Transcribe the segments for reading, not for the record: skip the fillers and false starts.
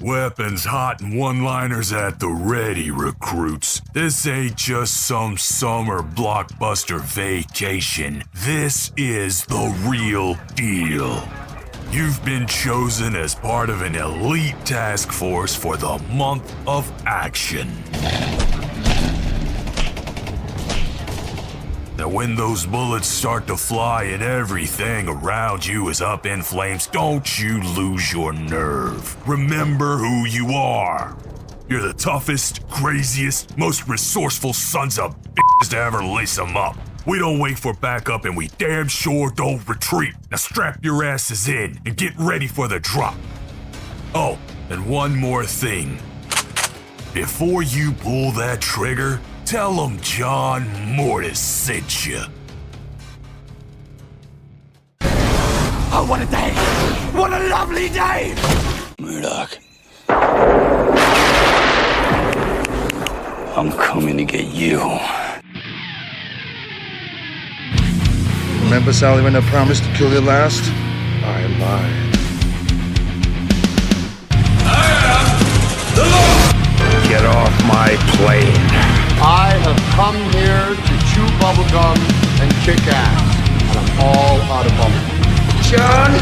Weapons hot and one-liners at the ready, recruits. This ain't just some summer blockbuster vacation. This is the real deal. You've been chosen as part of an elite task force for the month of action. Now when those bullets start to fly and everything around you is up in flames, don't you lose your nerve. Remember who you are. You're the toughest, craziest, most resourceful sons of bitches to ever lace them up. We don't wait for backup and we damn sure don't retreat. Now strap your asses in and get ready for the drop. Oh, and one more thing. Before you pull that trigger, tell them John Mortis sent you. Oh, what a day! What a lovely day! Murdoch. I'm coming to get you. Remember, Sally, when I promised to kill you last? I lied. Get off my plane. I have come here to chew bubblegum and kick ass, and I'm all out of bubblegum. John,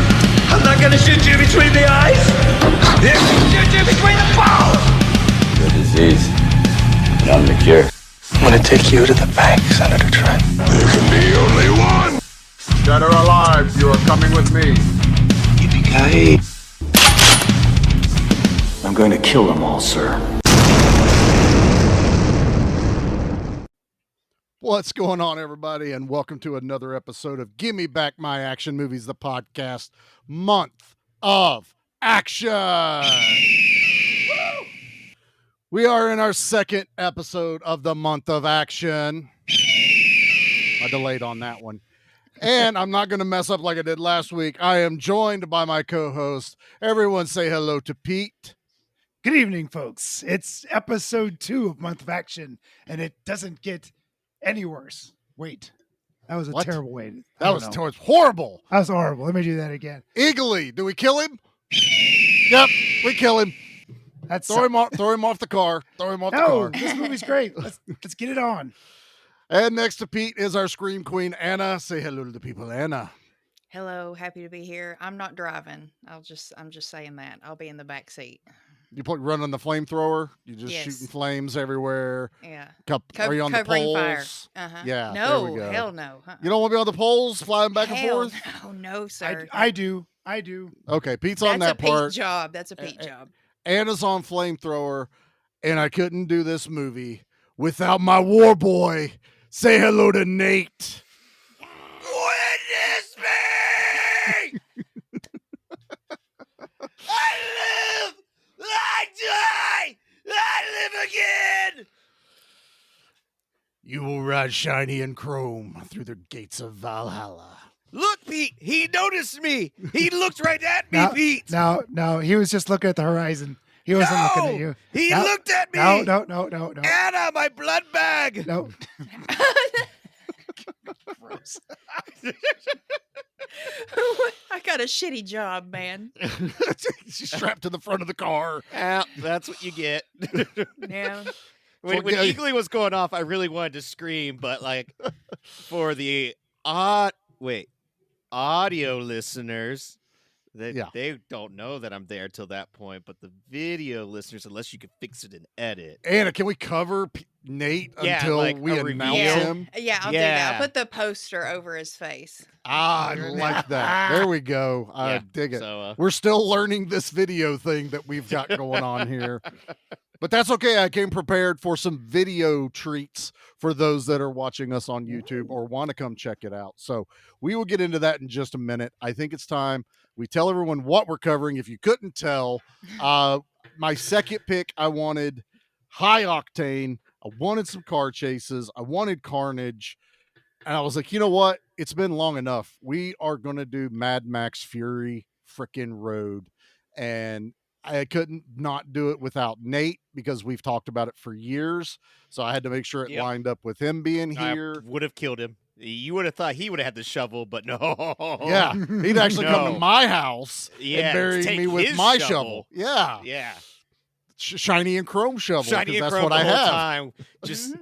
I'm not gonna shoot you between the eyes! I'm gonna shoot you between the balls! The disease. And I'm the cure. I'm gonna take you to the bank, Senator Trent. There can be only one! Dead or alive, you are coming with me. Yippee-ki-yay. I'm going to kill them all, sir. What's going on, everybody, and welcome to another episode of Gimme Back My Action Movies, the podcast, Month of Action. We are in our second episode of the Month of Action. I delayed on that one. And I'm not going to mess up like I did last week. I am joined by my co-host. Everyone say hello to Pete. Good evening, folks. It's episode 2 of Month of Action, and it doesn't get any worse. Wait, that was a What? terrible way. That was horrible. That was horrible. Let me do that again. Eagly, do we kill him? Yep, we kill him. That's Throw him off the car. Throw him off the no. car. This movie's great. Let's get it on. And next to Pete is our Scream Queen, Anna. Say hello to the people, Anna. Hello, happy to be here. I'm not driving. I'm just saying that. I'll be in the back seat. You running the flamethrower? You just Yes. shooting flames everywhere? Yeah. Are you on the Covering poles? fire. Uh-huh. Yeah, there No, we go. hell no. You don't want to be on the poles, flying back and Hell forth? no, sir. I do. Okay, Pete's on That's that a part. Pete job. That's a Pete job. Anna's on flamethrower, and I couldn't do this movie without my war boy. Say hello to Nate. Witness me! I live! I die! I live again! You will ride shiny and chrome through the gates of Valhalla. Look, Pete, he noticed me! He looked right at me, Pete! No, he was just looking at the horizon. He wasn't looking at you. He No, looked at me! No. Anna, my blood bag! No. Gross. I got a shitty job, man. She's strapped to the front of the car. Yeah, that's what you get. Yeah. When Eagly was going off, I really wanted to scream, but like for the audio listeners, they don't know that I'm there till that point. But the video listeners, unless you can fix it and edit. Anna, can we cover Nate until like we a announce reveal? him? Yeah, I'll do that. I'll put the poster over his face. I like that. There we go. I dig it. So, We're still learning this video thing that we've got going on here. But that's okay. I came prepared for some video treats for those that are watching us on YouTube or want to come check it out. So we will get into that in just a minute. I think it's time we tell everyone what we're covering. If you couldn't tell, my second pick, I wanted high octane. I wanted some car chases. I wanted carnage. And I was like, you know what? It's been long enough. We are going to do Mad Max Fury frickin' Road. And I couldn't not do it without Nate because we've talked about it for years. So I had to make sure it lined up with him being here. I would have killed him. You would have thought he would have had the shovel, but no. Yeah, he'd actually come to No. my house Yeah, and bury take me with his my shovel. shovel. Yeah, Yeah. shiny and chrome shovel. Shiny 'cause and that's chrome what the I whole have. time. Just,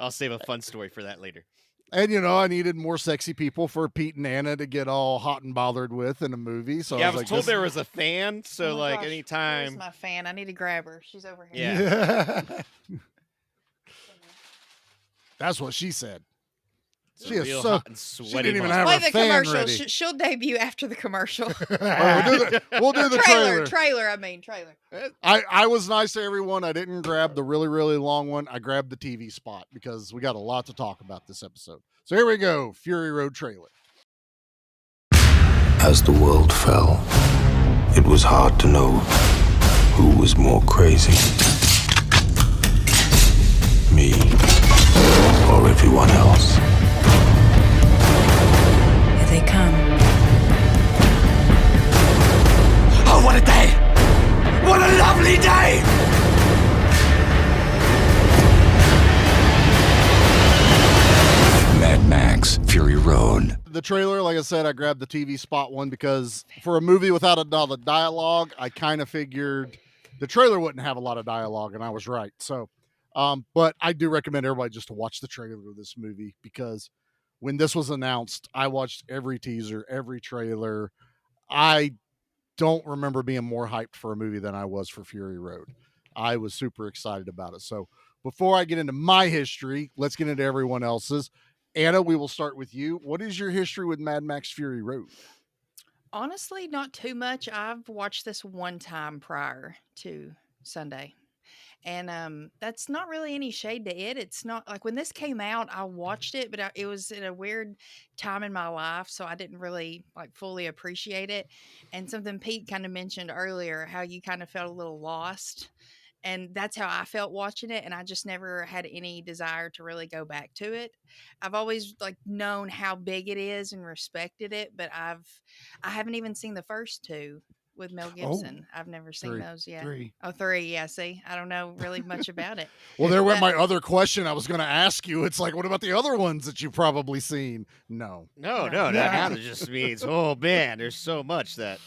I'll save a fun story for that later. And I needed more sexy people for Pete and Anna to get all hot and bothered with in a movie. So Yeah, I I was was like, told this- there was a fan, so Oh my like gosh, Where's anytime. my fan? I need to grab her. She's over here. Yeah. that's what she said. It's She is real so- hot and she sweaty. didn't even motherfucker. have Play her the fan commercial. ready. She'll debut after the commercial. All right, we'll do the trailer. Trailer. I was nice to everyone. I didn't grab the really, really long one. I grabbed the TV spot because we got a lot to talk about this episode. So here we go. Fury Road trailer. As the world fell, it was hard to know who was more crazy. Me or everyone else. Here they come. Oh, what a day! What a lovely day! Mad Max, Fury Road. The trailer, like I said, I grabbed the TV spot one because for a movie without a lot of dialogue, I kind of figured the trailer wouldn't have a lot of dialogue, and I was right. So, but I do recommend everybody just to watch the trailer of this movie because when this was announced, I watched every teaser, every trailer. I don't remember being more hyped for a movie than I was for Fury Road. I was super excited about it. So before I get into my history, let's get into everyone else's. Anna, we will start with you. What is your history with Mad Max Fury Road? Honestly, not too much. I've watched this one time prior to Sunday. And that's not really any shade to it. It's not like when this came out, I watched it, but it was at a weird time in my life, so I didn't really like fully appreciate it. And something Pete kind of mentioned earlier, how you kind of felt a little lost. And that's how I felt watching it, and I just never had any desire to really go back to it. I've always like known how big it is and respected it, but I haven't even seen the first two with Mel Gibson. I've never seen Three. those yet. Three. Oh, three. Yeah, see, I don't know really much about it. Well, there went But- my other question I was going to ask you. It's like, what about the other ones that you've probably seen? No. No, No. that kind of just means, oh man, there's so much that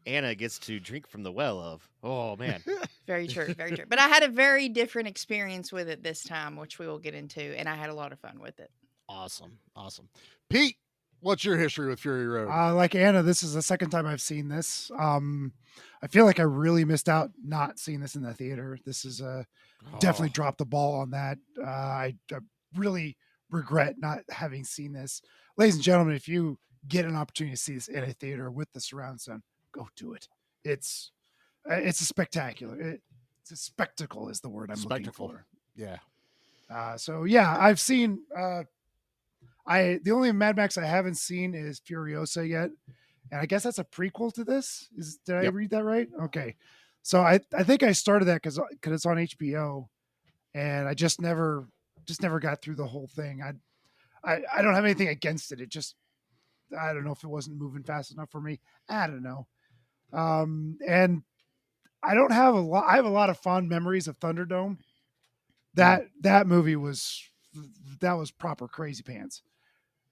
Anna gets to drink from the well of. Oh man. Very true, very true. But I had a very different experience with it this time, which we will get into, and I had a lot of fun with it. Awesome. Pete, what's your history with Fury Road? Like Anna, this is the second time I've seen this. I feel like I really missed out not seeing this in the theater. This is definitely dropped the ball on that. I really regret not having seen this. Ladies and gentlemen, if you get an opportunity to see this in a theater with the surround sound, go do it. It's a spectacular. It's a spectacle is the word I'm Spectacle. looking for. Yeah. So yeah, I've seen. The only Mad Max I haven't seen is Furiosa yet, and I guess that's a prequel to this. Did I Yep. read that right? Okay, so I think I started that because it's on HBO, and I just never got through the whole thing. I don't have anything against it. It just I don't know if it wasn't moving fast enough for me. I don't know. And I don't have a lot. I have a lot of fond memories of Thunderdome. That movie was proper crazy pants.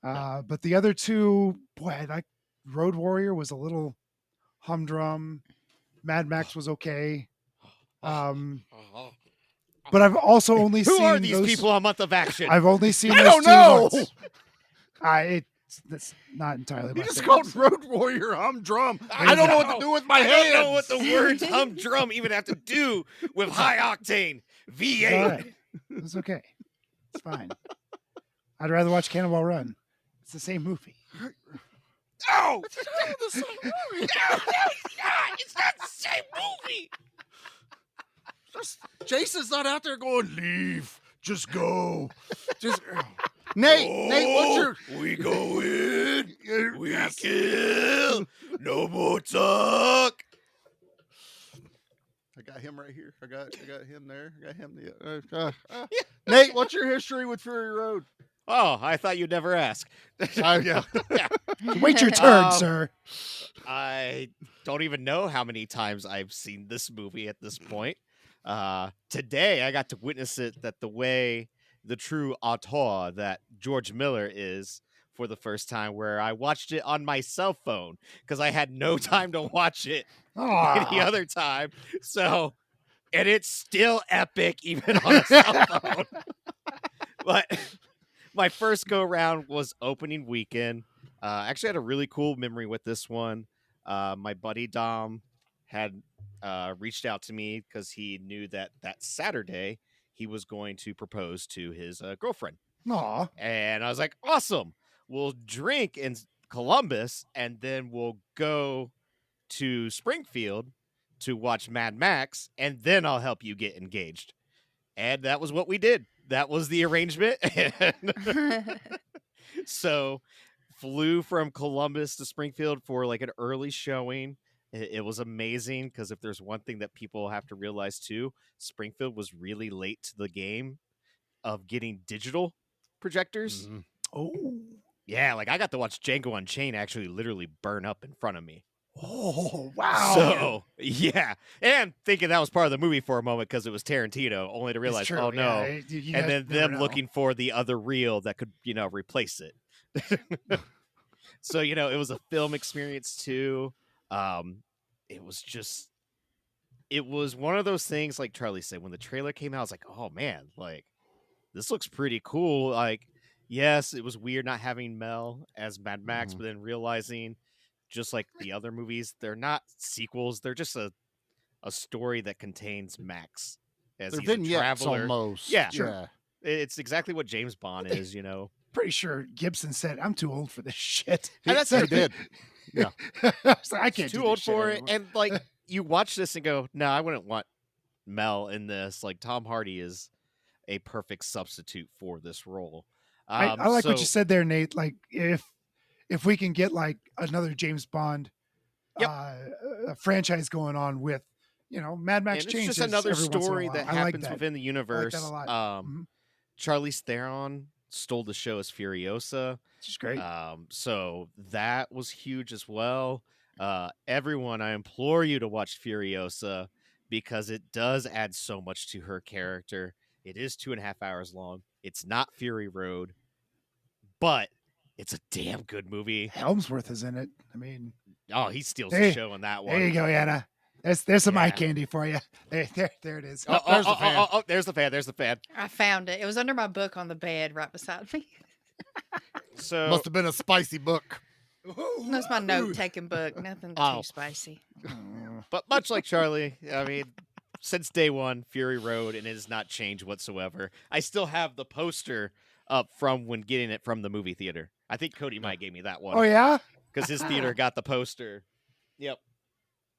But the other two, boy, like Road Warrior was a little humdrum. Mad Max was okay. But I've also only Who seen are these those, people on Month of Action? I've only seen I those don't two know. once. That's not entirely. You my just thing. called Road Warrior humdrum. I don't know what to do with my I hands. don't know what the words humdrum even have to do with high octane It's V8. all right. It's okay. It's fine. I'd rather watch Cannonball Run. It's the same movie. No! It's the same movie. It's not the same movie. Jason's not out there going, leave. Just go. Just Nate, what's your We go in, we kill, no more talk. I got him right here. I got him there. I got him. Nate, what's your history with Fury Road? Oh, I thought you'd never ask. Yeah. Wait your turn, sir. I don't even know how many times I've seen this movie at this point. Today, I got to witness it the way the true auteur that George Miller is for the first time, where I watched it on my cell phone because I had no time to watch it any other time. So, and it's still epic even on a cell phone. But my first go round was opening weekend. I actually had a really cool memory with this one. My buddy Dom had reached out to me because he knew that Saturday he was going to propose to his girlfriend. Aw. And I was like, awesome. We'll drink in Columbus and then we'll go to Springfield to watch Mad Max, and then I'll help you get engaged. And that was what we did. That was the arrangement. So flew from Columbus to Springfield for like an early showing. It was amazing because if there's one thing that people have to realize too, Springfield was really late to the game of getting digital projectors. Mm-hmm. Oh. Yeah, like I got to watch Django Unchained actually literally burn up in front of me. Oh, wow. So, yeah. And thinking that was part of the movie for a moment because it was Tarantino, only to realize, true, oh no. yeah, you And guys then never them know. looking for the other reel that could, replace it. So, it was a film experience too. It was one of those things, like Charlie said, when the trailer came out, I was like, oh man, like, this looks pretty cool. Like, yes, it was weird not having Mel as Mad Max, but then realizing, just like the other movies, they're not sequels. They're just a story that contains Max as They're he's a vignettes traveler. almost. Yeah, Sure. It's exactly what James Bond is, Pretty sure Gibson said, "I'm too old for this shit." And that's He did. Yeah. So I can't. Too do old this shit for it. anymore. And like you watch this and go, no, I wouldn't want Mel in this. Like Tom Hardy is a perfect substitute for this role. I like what you so- said there, Nate. Like if we can get like another James Bond Yep. franchise going on with, Mad Max And it's changes just another every once in a story while. that I like happens that. within the I like universe. that a lot. Mhm. Charlize Theron stole the show as Furiosa. Which is great. So that was huge as well. Everyone, I implore you to watch Furiosa because it does add so much to her character. It is 2.5 hours long. It's not Fury Road, but it's a damn good movie. Helmsworth is in it. I mean, Oh, he steals Hey, the show in that one. there you go, Anna. There's some eye Yeah. candy for you. There it is. Oh, There's the fan. there's the fan. There's the fan. I found it. It was under my book on the bed right beside me. So Must have been a spicy book. That's my note-taking book. Nothing Oh. too spicy. But much like Charlie, I mean, since day one, Fury Road, and it has not changed whatsoever. I still have the poster up from when getting it from the movie theater. I think Cody might gave me that one. Oh yeah. Because his theater got the poster. Yep.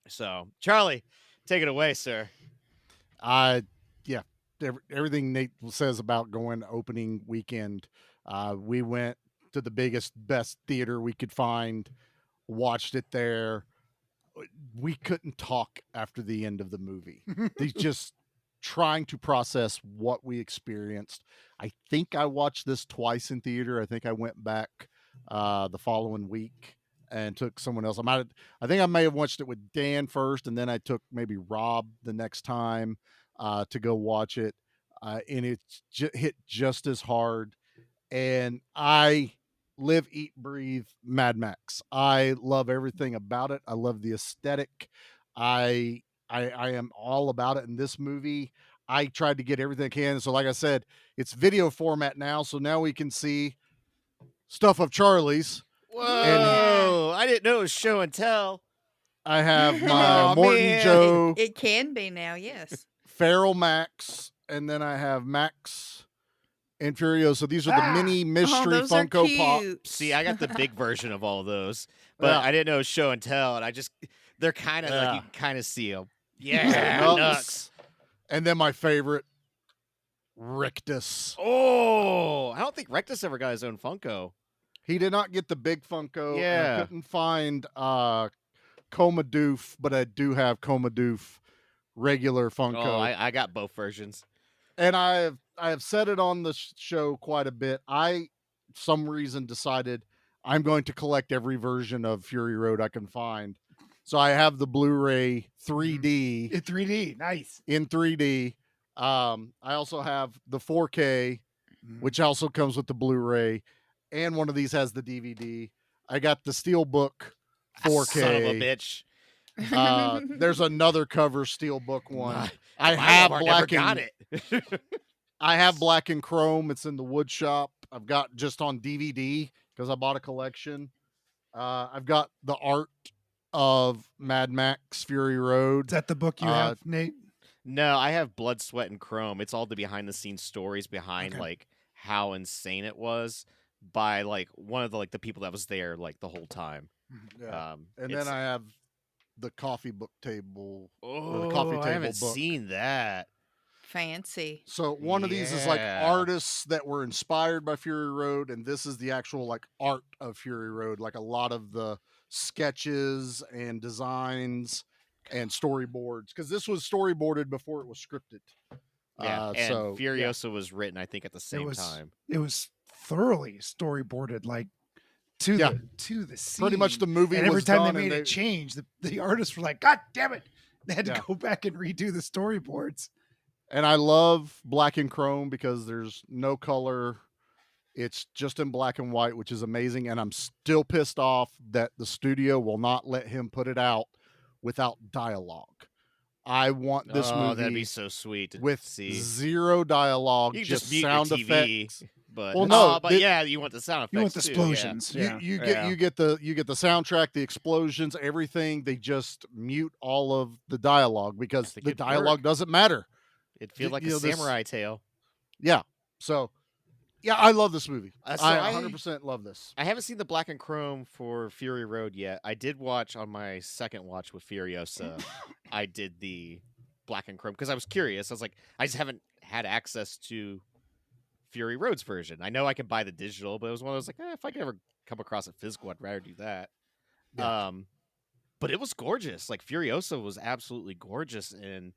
So, Charlie, take it away, sir. Yeah, everything Nate says about going opening weekend. We went to the biggest, best theater we could find, watched it there. We couldn't talk after the end of the movie. They just trying to process what we experienced. I think I watched this twice in theater. I think I went back the following week and took someone else. I think I may have watched it with Dan first, and then I took maybe Rob the next time to go watch it, and it hit just as hard. And I live, eat, breathe Mad Max. I love everything about it. I love the aesthetic. I am all about it. In this movie, I tried to get everything I can. So, like I said, it's video format now. So now we can see stuff of Charlie's. Whoa! I didn't know it was show and tell. I have my Aw, Morton man. Joe, It can be now, yes. Feral Max, and then I have Max and Furiosa. These are the mini mystery those are Funko cute. Pop. See, I got the big version of all those, but Yeah. I didn't know it was show and tell, and they're kind of like Yeah. you can kind of see them. Yeah, Yeah, nuts. nuts. And then my favorite, Rictus. Oh, I don't think Rectus ever got his own Funko. He did not get the big Funko. and Yeah. I couldn't find Comadoof, but I do have Comadoof regular Funko. Oh, I got both versions. And I have said it on the show quite a bit. Some reason decided I'm going to collect every version of Fury Road I can find. So I have the Blu-ray 3D In 3D, nice. in 3D. I also have the 4K which also comes with the Blu-ray, and one of these has the DVD. I got the Steelbook 4K. Son of a bitch. There's another cover Steelbook one. I My have Walmart black never got and it. I have black and chrome. It's in the wood shop. I've got just on DVD because I bought a collection. I've got the art of Mad Max Fury Road. Is that the book you have, Nate? No, I have Blood, Sweat, and Chrome. It's all the behind the scenes stories behind Okay. like how insane it was by like one of the like the people that was there like the whole time. Yeah. And then I have the coffee book table or the Oh, coffee table I haven't book. seen that. Fancy. So one of these is like Yeah. artists that were inspired by Fury Road, and this is the actual like art of Fury Road, like a lot of the sketches and designs and storyboards, because this was storyboarded before it was scripted. Yeah, and so Furiosa was written, I think, at the same time. It was thoroughly storyboarded, like to the scene. Pretty much the movie and every was time done they and made a change, the artists were like, God damn it. They had to Yeah. go back and redo the storyboards. And I love black and chrome because there's no color. It's just in black and white, which is amazing. And I'm still pissed off that the studio will not let him put it out without dialogue. I want this Oh, movie that'd be so sweet to with see. zero dialogue, You can just just mute sound your TV, effects. but Well, no, but yeah, you want the sound effects. You want the too, explosions. Yeah. You Yeah. get the soundtrack, the explosions, everything. They just mute all of the dialogue because think the it'd dialogue work. doesn't matter. It'd feel like You a know, this- samurai tale. Yeah. So, yeah, I love this movie. So I I- 100% love this. I haven't seen the black and chrome for Fury Road yet. I did watch on my second watch with Furiosa. I did the black and chrome because I was curious. I was like, I just haven't had access to Fury Road's version. I know I can buy the digital, but it was one of those like, if I could ever come across a physical, I'd rather do that. Yeah. But it was gorgeous. Like Furiosa was absolutely gorgeous, and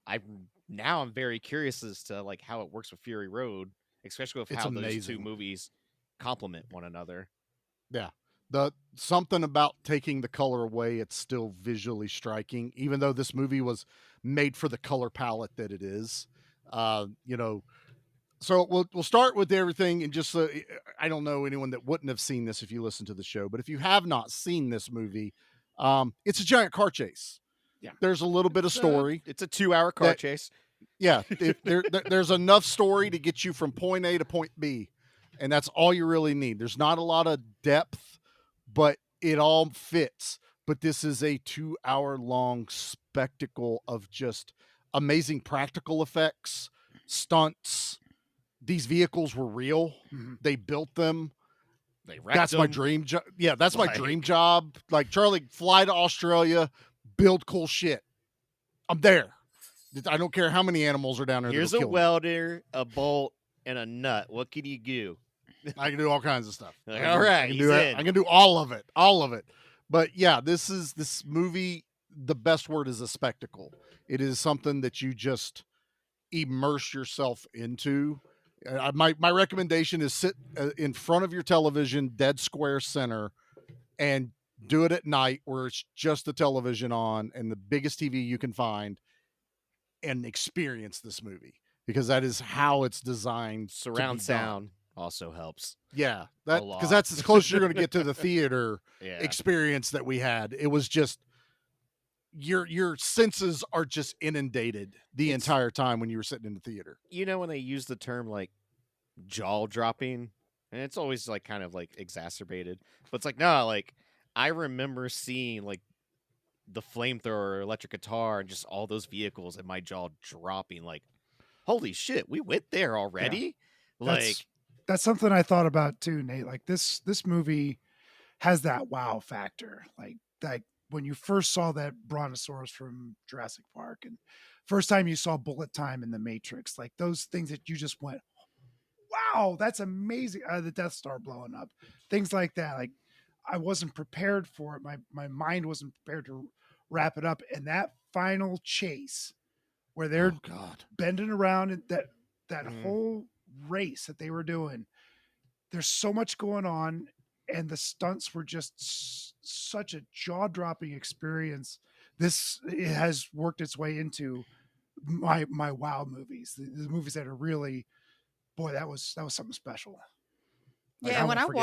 I'm very curious as to like how it works with Fury Road, especially with It's how those two amazing. movies complement one another. Yeah. The something about taking the color away, it's still visually striking, even though this movie was made for the color palette that it is. You know, so we'll start with everything, and just I don't know anyone that wouldn't have seen this if you listen to the show, but if you have not seen this movie, it's a giant car chase. Yeah. There's a little bit of story. It's a 2-hour car chase. Yeah, there's enough story to get you from point A to point B, and that's all you really need. There's not a lot of depth, but it all fits. But this is a 2-hour long spectacle of just amazing practical effects, stunts. These vehicles were real. Mm-hmm. They built them. They wrecked That's my them. dream job. Yeah, that's my Like- dream job. Like, Charlie, fly to Australia, build cool shit. I'm there. I don't care how many animals are down there. Here's that'll a kill me. welder, a bolt, and a nut. What can you do? I can do all kinds of stuff. Like, I can- all right, I can he's do in. I can do all of it. But yeah, this movie. The best word is a spectacle. It is something that you just immerse yourself into. My recommendation is sit in front of your television, dead square center, and do it at night where it's just the television on and the biggest TV you can find, and experience this movie, because that is how it's designed. Surround to be done. sound also helps. Yeah, A that lot. because that's as close as you're going to get to the theater Yeah. experience that we had. It was just your senses are just inundated the It's- entire time when you were sitting in the theater. You know when they use the term like jaw dropping, and it's always like kind of like exacerbated, but it's like no, like I remember seeing like the flamethrower, electric guitar, and just all those vehicles, and my jaw dropping. Like, holy shit, we went there already. Like, That's something I thought about too, Nate. Like this movie has that wow factor. Like when you first saw that brontosaurus from Jurassic Park, and first time you saw bullet time in the Matrix, like those things that you just went, wow, that's amazing. The Death Star blowing up, things like that. Like I wasn't prepared for it. My mind wasn't prepared to wrap it up. And that final chase where they're Oh God, bending around, and that whole race that they were doing, there's so much going on, and the stunts were just such a jaw-dropping experience. It has worked its way into my wow movies, the movies that are really boy, that was something special. Like, Yeah, when won't I forget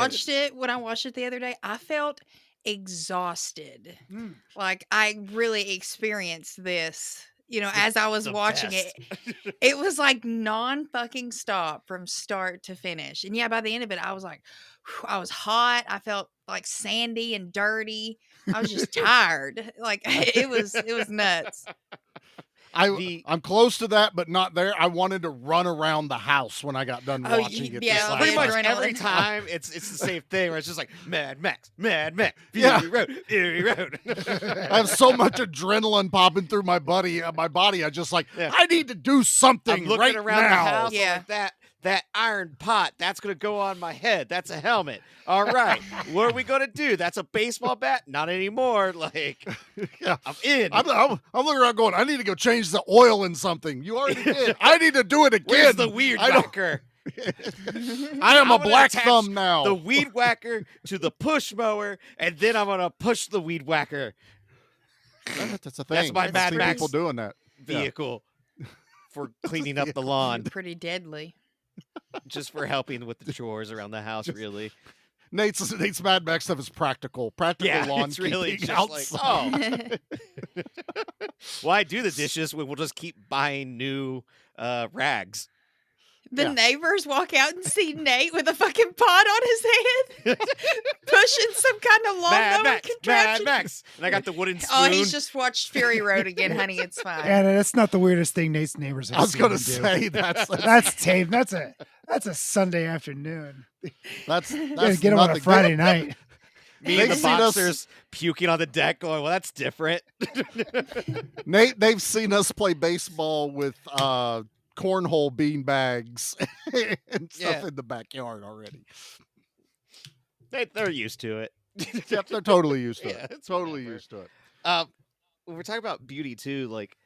watched it the other day, I felt exhausted. Mm. Like I really experienced this, as I was The watching best. it. It was like non fucking stop from start to finish. And yeah, by the end of it, I was like, I was hot. I felt like sandy and dirty. I was just tired. Like it was nuts. I'm close to that, but not there. I wanted to run around the house when I got done Oh, watching it. yeah, this the last Pretty much time. every adrenaline. time it's the same thing where it's just like Mad Max, Fury Yeah. Road, Fury Road. I have so much adrenaline popping through my body. I just like, Yeah. I need to do something I'm looking right around now. the house. I'm Yeah. like, that iron pot, that's gonna go on my head. That's a helmet. All right, what are we gonna do? That's a baseball bat? Not anymore. Like, Yeah. I'm in. I'm looking around going, I need to go change the oil in something. You already did. I need to do it again. Where's the weed I don't- whacker? I am I'm a gonna black attach thumb now. The weed whacker to the push mower, and then I'm gonna push the weed whacker That's a thing. That's my I Mad see Max people doing that. Yeah. vehicle for cleaning up the lawn, Pretty deadly. just for helping with the chores around the house. Really, Nate's Mad Max stuff is practical lawn it's really keeping just like, outside. oh, well, I do the dishes. We'll just keep buying new rags. The Yeah. neighbors walk out and see Nate with a fucking pot on his head, pushing some kind of Mad lawnmower Max, contraption. Mad Max, and I got the wooden spoon. Oh, he's just watched Fury Road again, honey. It's fine. And that's not the weirdest thing Nate's neighbors have I was seen gonna him do. say That's Tame. That's a Sunday afternoon. that's You gotta get him on a nothing. Friday night. Me and the They've seen us- boxers puking on the deck, going, "Well, that's different." They've seen us play baseball with cornhole bean bags and stuff Yeah. in the backyard already. They're used to it. Yep, they're totally used to Yeah, it. it's Totally whatever. used to it. When we're talking about beauty too, like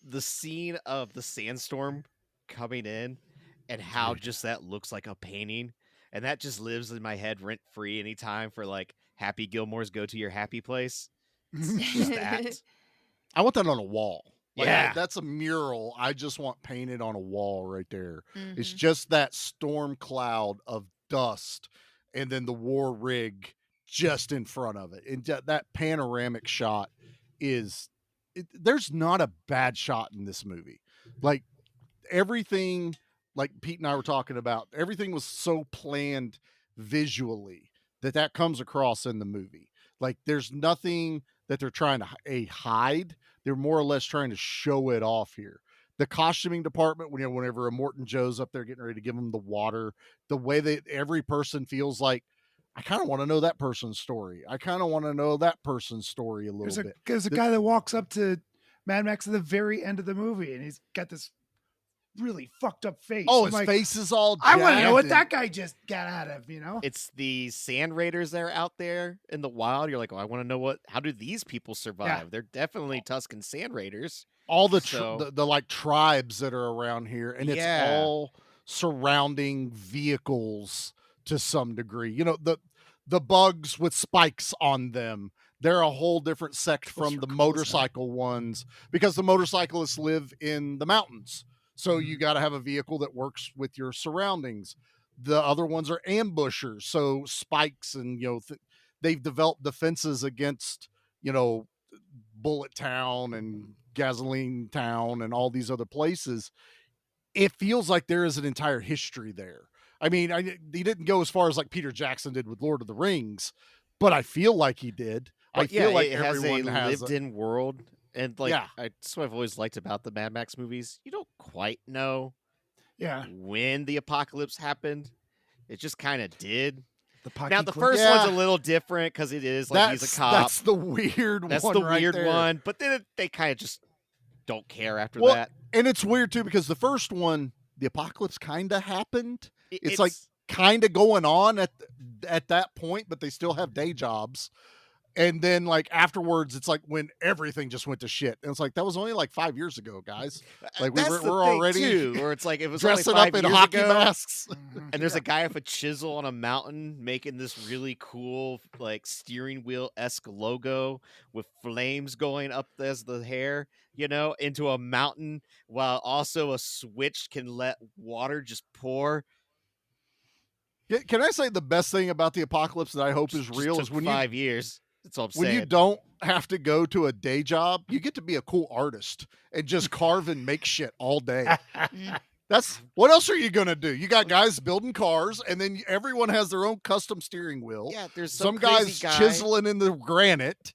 the scene of the sandstorm coming in and how just that looks like a painting, and that just lives in my head rent free anytime for like Happy Gilmore's Go to Your Happy Place. Just that. I want that on a wall. Like, Yeah. that's a mural. I just want painted on a wall right there. It's Mhm. just that storm cloud of dust and then the war rig just in front of it. And that panoramic shot there's not a bad shot in this movie. Like everything, like Pete and I were talking about, everything was so planned visually that comes across in the movie. Like there's nothing that they're trying to hide. They're more or less trying to show it off here. The costuming department, whenever a Morton Joe's up there getting ready to give them the water, the way that every person feels like, I kind of want to know that person's story. I kind of want to know that person's story a little bit. There's a guy that walks up to Mad Max at the very end of the movie, and he's got this really fucked up face. Oh, I'm his like, face is all I want to know jagged what and- that guy just got out of, It's the sand raiders that are out there in the wild. You're like, oh, I want to know how do these people survive? They're definitely Tuscan sand raiders. all the So- the like tribes that are around here, and it's Yeah. all surrounding vehicles to some degree. The bugs with spikes on them, they're a whole different sect from the motorcycle ones, because the motorcyclists live in the mountains. So you got to have a vehicle that works with your surroundings. The other ones are ambushers, so spikes and they've developed defenses against Bullet Town and Gasoline Town and all these other places. It feels like there is an entire history there. I mean, he didn't go as far as like Peter Jackson did with Lord of the Rings, but I feel like he did. I feel like it has a everyone has lived-in world, and like Yeah. that's what I've always liked about the Mad Max movies. You don't quite know Yeah. when the apocalypse happened. It just kind of did. The Now the Pocky first Yeah. one's a little different because it is like he's a cop. That's the weird That's one. the right weird there. one. But then they kind of just don't care after Well, that. And it's weird too, because the first one, the apocalypse kind of happened. It- It's like kind of going on at that point, but they still have day jobs. And then like afterwards, it's like when everything just went to shit. And it's like, that was only like 5 years ago, guys. Like that's we're the thing, already too, where it's like it was only dressing 5 up in years hockey ago, masks. and there's a guy with a chisel on a mountain making this really cool like steering wheel esque logo with flames going up as the hair, into a mountain, while also a switch can let water just pour Can I say the best thing about the apocalypse that I hope is Just real took is when 5 years. That's all I'm when saying. you don't have to go to a day job, you get to be a cool artist and just carve and make shit all day. That's what else are you gonna do? You got guys building cars, and then everyone has their own custom steering wheel. Yeah, there's Some crazy guys guy chiseling in the granite.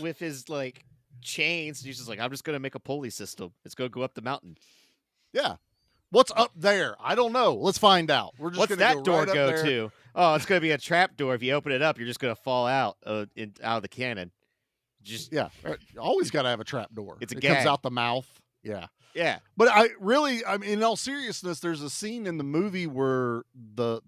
with his like chains. And he's just like, I'm just gonna make a pulley system. It's gonna go up the mountain. Yeah. What's up there? I don't know. Let's find out. We're just What's gonna that go door right up go there. to? Oh, it's gonna be a trap door. If you open it up, you're just gonna fall out out of the cannon. Just Yeah. Always got to have a trap door. It's a it gag. comes out the mouth. Yeah. yeah. But I mean, in all seriousness, there's a scene in the movie where the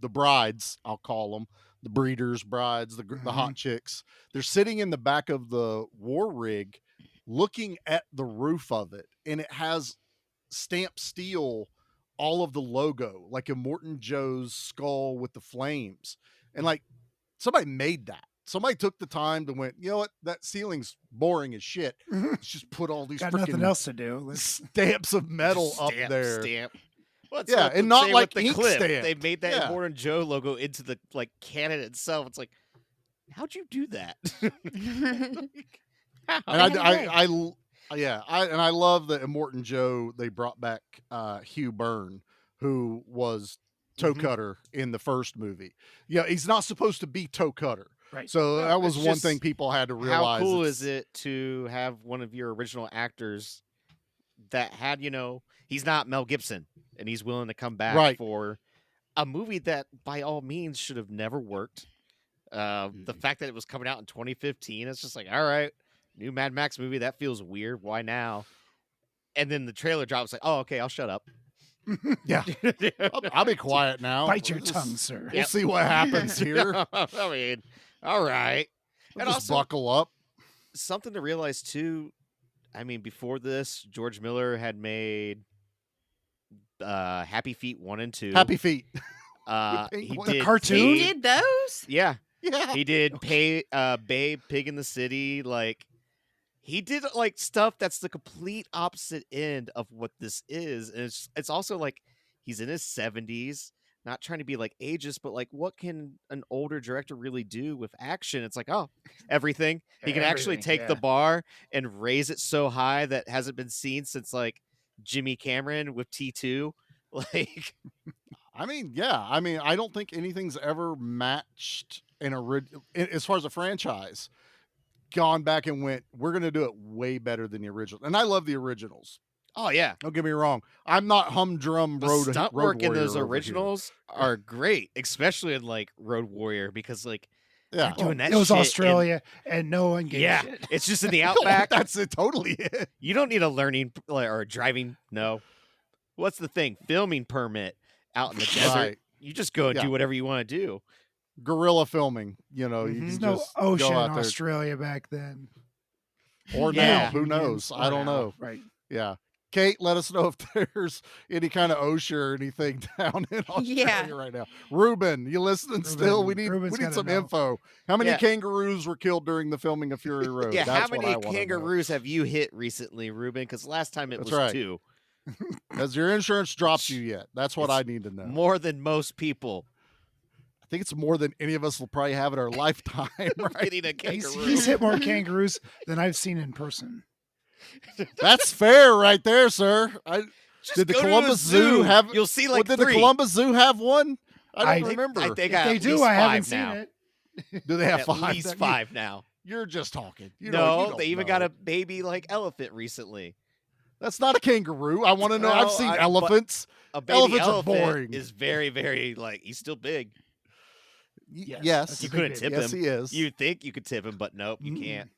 brides, I'll call them, the breeders' brides, the hot chicks, they're sitting in the back of the war rig, looking at the roof of it, and it has stamped steel, all of the logo, like Immortan Joe's skull with the flames, and like somebody made that. Somebody took the time to went, you know what? That ceiling's boring as shit. Let's just put all these Got nothing freaking else to do. Let's stamps of metal up there. Stamp. Well, it's Yeah, what and they not say like with the ink clip. stamped. They made that Yeah. Immortan Joe logo into the like cannon itself. It's like, how'd you do that? How? And I love that Immortan Joe. They brought back Hugh Byrne, who was toe cutter in the first movie. Yeah, he's not supposed to be toe cutter. Right. So No, that was it's one just thing people had to realize. How cool It's- is it to have one of your original actors that had, he's not Mel Gibson and he's willing to come back Right. for a movie that by all means should have never worked. The fact that it was coming out in 2015, it's just like, all right, new Mad Max movie. That feels weird. Why now? And then the trailer drops like, oh, okay, I'll shut up. Yeah, I'll be quiet now. bite your Let's- tongue, sir. We'll see what happens here. I mean, all right. We'll And just also, buckle up. something to realize too, I mean, before this, George Miller had made Happy Feet 1 and 2. Happy feet. He The did cartoon? He Babe- did those? Yeah, Yeah. he did Babe, Pig in the City. Like, he did like stuff that's the complete opposite end of what this is, and it's also like he's in his 70s, not trying to be like ageist, but like, what can an older director really do with action? It's like, oh, everything. He can actually Everything, take the yeah. bar and raise it so high that hasn't been seen since like Jimmy Cameron with T2. Like, I mean, yeah. I mean, I don't think anything's ever matched as far as a franchise. Gone back and went, we're going to do it way better than the original. And I love the originals. oh yeah, Don't get me wrong. I'm not humdrum the road stunt road work in warrior those over here. originals are great, especially in like Road Warrior, because like Yeah. they're doing that It was shit in- Australia, and no one gave yeah, a shit. it's just in the outback. That's it. Totally it. You don't need a learning or a driving. No, what's the thing? Filming permit out in the desert. Right. You just go and Yeah. do whatever you want to do. Guerrilla filming. You know, you Mhm. can There's no just ocean go in out there. Australia back then. Or Yeah. now. Who knows? I don't know. Right. Yeah. Kate, let us know if there's any kind of OSHA or anything down in Australia Yeah. right now. Ruben, you listening still? We Ruben's need gotta some know. info. How many Yeah. kangaroos were killed during the filming of Fury Road? Yeah, That's how what many I wanna know. kangaroos have you hit recently, Ruben? Because last time it That's was right. 2. Has your insurance dropped you yet? That's what I need to know. More than most people. I think it's more than any of us will probably have in our lifetime. Right? Hitting a kangaroo. He's hit more kangaroos than I've seen in person. That's fair, right there, sir. Just Did the go to Columbus Zoo have? You'll see Well, like did 3. the Columbus Zoo have one? I don't I- remember. I think If they at do, least I haven't 5 seen now. it. Do they have At 5? least 5 now. You're just talking. You No, don't they even know. got a baby like elephant recently. That's not a kangaroo. I want to know. I've Well, seen but- elephants. A baby Elephants are elephant boring. is very, very like he's still big. Yes, Yes, that's You a couldn't big tip yes, him. he is. You'd think you could tip him, but nope, you Mm-mm. can't.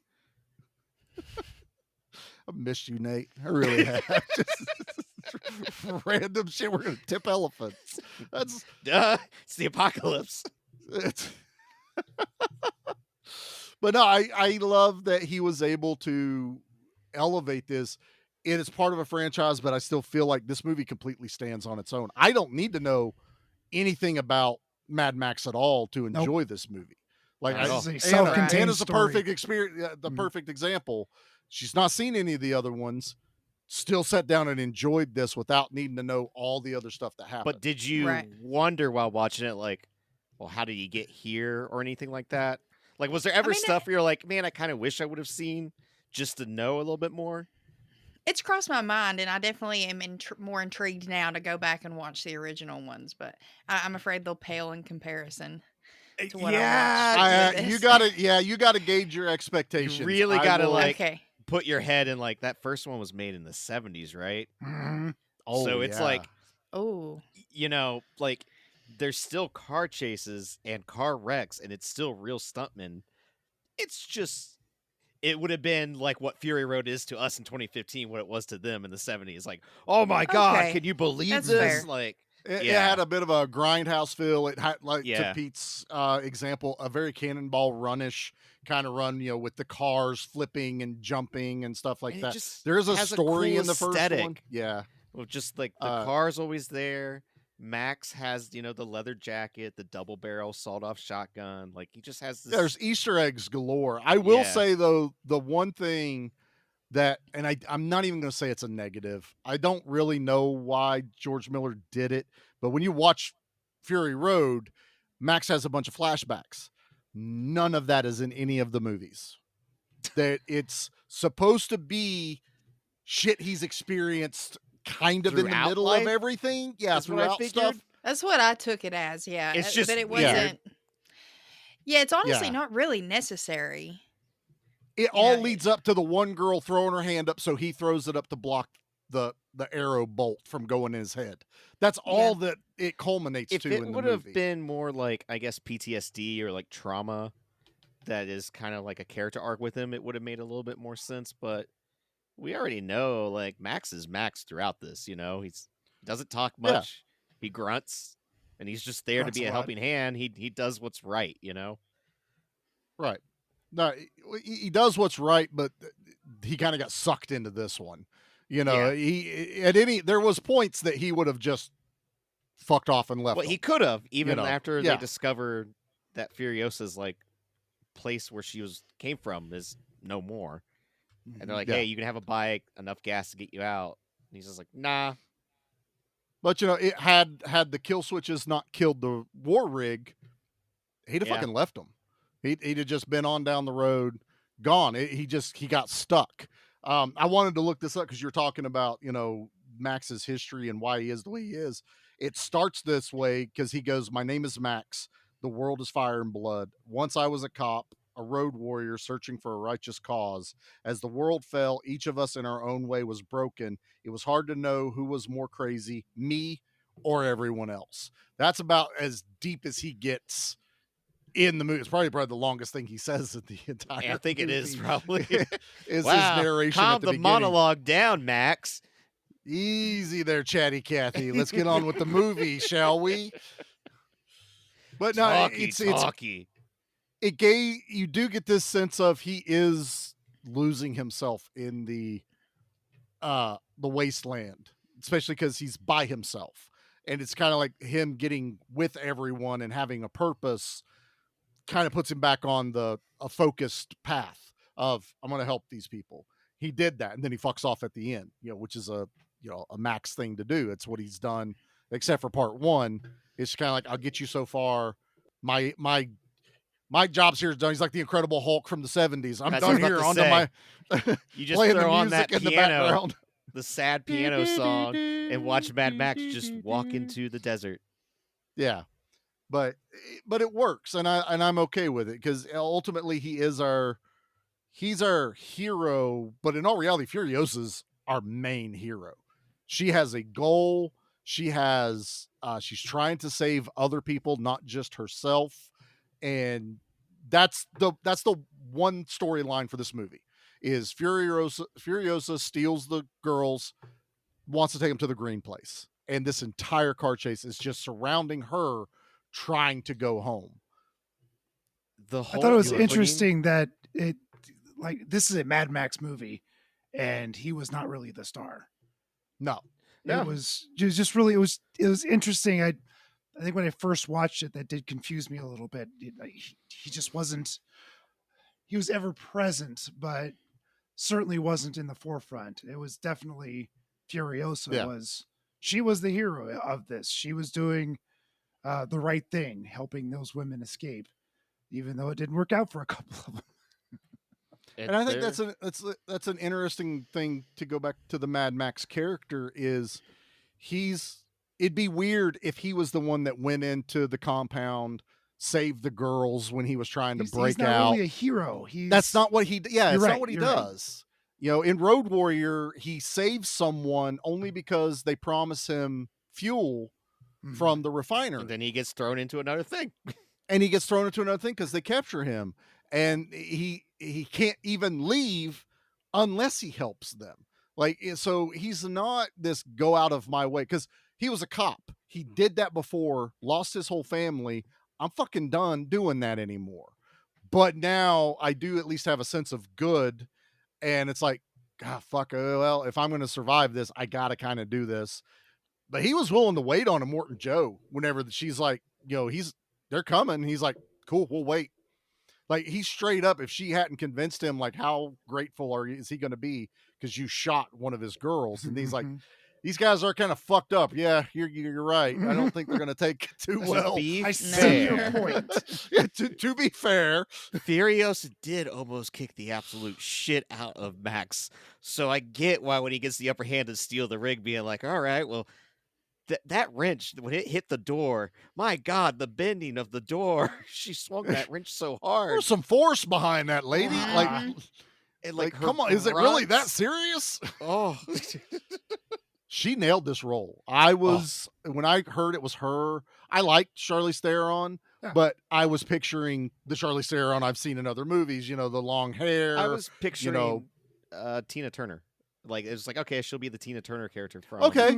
I missed you, Nate. I really have. Just random shit. We're gonna tip elephants. That's Duh, it's the apocalypse. it's. But no, I love that he was able to elevate this. It is part of a franchise, but I still feel like this movie completely stands on its own. I don't need to know anything about Mad Max at all to Nope. enjoy this movie. Like Not at all. This is a Anna self-contained Anna's the story. perfect experience, the Mhm. perfect example. She's not seen any of the other ones. still sat down and enjoyed this without needing to know all the other stuff that happened. But did you Right. wonder while watching it, like, well, how did he get here or anything like that? Like, was there I ever mean, stuff where you're like, man, I kind of wish I would have seen just to know a little bit more? it's crossed my mind, and I definitely am more intrigued now to go back and watch the original ones, but I'm afraid they'll pale in comparison to what I watched with you this. gotta gauge your expectations. You really I gotta will- like Okay. put your head in like that first one was made in the 70s, right? Mhm. Oh, So it's yeah. like, Oh, like there's still car chases and car wrecks and it's still real stuntmen. It's just it would have been like what Fury Road is to us in 2015, what it was to them in the 70s. Like, oh my God, Okay. can you believe That's this? fair. Like, It yeah. had a bit of a grindhouse feel. It had, like, Yeah. to Pete's example, a very Cannonball Runish kind of run, with the cars flipping and jumping and stuff like And it that. just There is a has a story cool in the first one. aesthetic. Yeah. Well, just like the Uh, car's always there. Max has, the leather jacket, the double barrel sawed off shotgun. Like he just has this. There's Easter eggs galore. I will Yeah. say, though, the one thing that, and I'm not even going to say it's a negative. I don't really know why George Miller did it, but when you watch Fury Road, Max has a bunch of flashbacks. None of that is in any of the movies. That it's supposed to be shit he's experienced kind of in the Throughout middle life? of everything. Yeah, That's what I throughout figured. stuff. that's what I took it as. Yeah, It's just but it weird. wasn't. Yeah, it's honestly Yeah. not really necessary. It You all know, leads up to the one girl throwing her hand up, so he throws it up to block the arrow bolt from going in his head. That's all that it culminates If to it in the would movie. have been more like, I guess, PTSD or like trauma that is kind of like a character arc with him, it would have made a little bit more sense. But we already know, like, Max is Max throughout this. He doesn't talk Yeah. much. He grunts, and he's just there Grunts to be a a lot. helping hand. He does what's right. Right. No, he does what's right, but he kind of got sucked into this one. Yeah. There was points that he would have just fucked off and left. Well, he them. could have even know, after yeah. they discovered that Furiosa's like place where she came from is no more, and they're like, Yeah. "Hey, you can have a bike, enough gas to get you out." And he's just like, "Nah." But it had the kill switches not killed the war rig, he'd have Yeah. fucking left him. He'd have just been on down the road, gone. He got stuck. I wanted to look this up because you're talking about Max's history and why he is the way he is. It starts this way because he goes, "My name is Max. The world is fire and blood. Once I was a cop, a road warrior searching for a righteous cause. As the world fell, each of us in our own way was broken. It was hard to know who was more crazy, me or everyone else." That's about as deep as he gets in the movie. It's probably the longest thing he says in the entire I think it is movie. probably. Is Wow, his narration calm at the the beginning. monologue down, Max. Easy there, Chatty Cathy. Let's get on with the movie, shall we? But no, Talkie. You do get this sense of he is losing himself in the wasteland, especially because he's by himself, and it's kind of like him getting with everyone and having a purpose kind of puts him back on a focused path of, I'm going to help these people. He did that, and then he fucks off at the end, which is a Max thing to do. It's what he's done, except for part one. It's kind of like, I'll get you so far. My job's here is done. He's like the Incredible Hulk from the 70s. I'm That's what I done was here. about On to to my You just playing the throw on music that in the piano, background. the sad piano song, and watch Mad Max just walk into the desert. Yeah, but it works, and I'm okay with it because ultimately he's our hero. But in all reality, Furiosa's our main hero. She has a goal. She's trying to save other people, not just herself, and that's the one storyline for this movie. Is Furiosa steals the girls, wants to take them to the green place, and this entire car chase is just surrounding her trying to go home. I thought it was interesting that this is a Mad Max movie, and he was not really the star. No. It was just really, it was interesting. I think when I first watched it, that did confuse me a little bit. He just wasn't, he was ever present, but certainly wasn't in the forefront. It was definitely Furiosa. Yeah. She was the hero of this. She was doing the right thing, helping those women escape, even though it didn't work out for a couple of them. And I think that's an interesting thing to go back to the Mad Max character is it'd be weird if he was the one that went into the compound, saved the girls when he was trying to break he's not out. really a hero. That's not what he. Yeah, it's right, not what he you're right. does. You know, in Road Warrior, he saves someone only because they promise him fuel from the refinery. And then he gets thrown into another thing. And he gets thrown into another thing because they capture him, and he can't even leave unless he helps them. Like, so he's not this go out of my way, because he was a cop. He did that before, lost his whole family. I'm fucking done doing that anymore. But now I do at least have a sense of good, and it's like, God, fuck. Well, if I'm going to survive this, I got to kind of do this. But he was willing to wait on a Morton Joe whenever she's like, they're coming. He's like, cool, we'll wait. Like, he's straight up. If she hadn't convinced him, like, how grateful is he going to be because you shot one of his girls? And he's like, these guys are kind of fucked up. Yeah, you're right. I don't think they're going to take it too well. I see your point. Yeah, to be fair, Furiosa did almost kick the absolute shit out of Max. So I get why when he gets the upper hand to steal the rig, being like, all right, well, that wrench, when it hit the door, my God, the bending of the door. She swung that wrench so hard. There's some force behind that lady. Like, come on, is it really that serious? Oh. She nailed this role. When I heard it was her, I liked Charlize Theron, but I was picturing the Charlize Theron I've seen in other movies, the long hair. I was picturing Tina Turner. Like, it was like, okay, she'll be the Tina Turner character from, okay,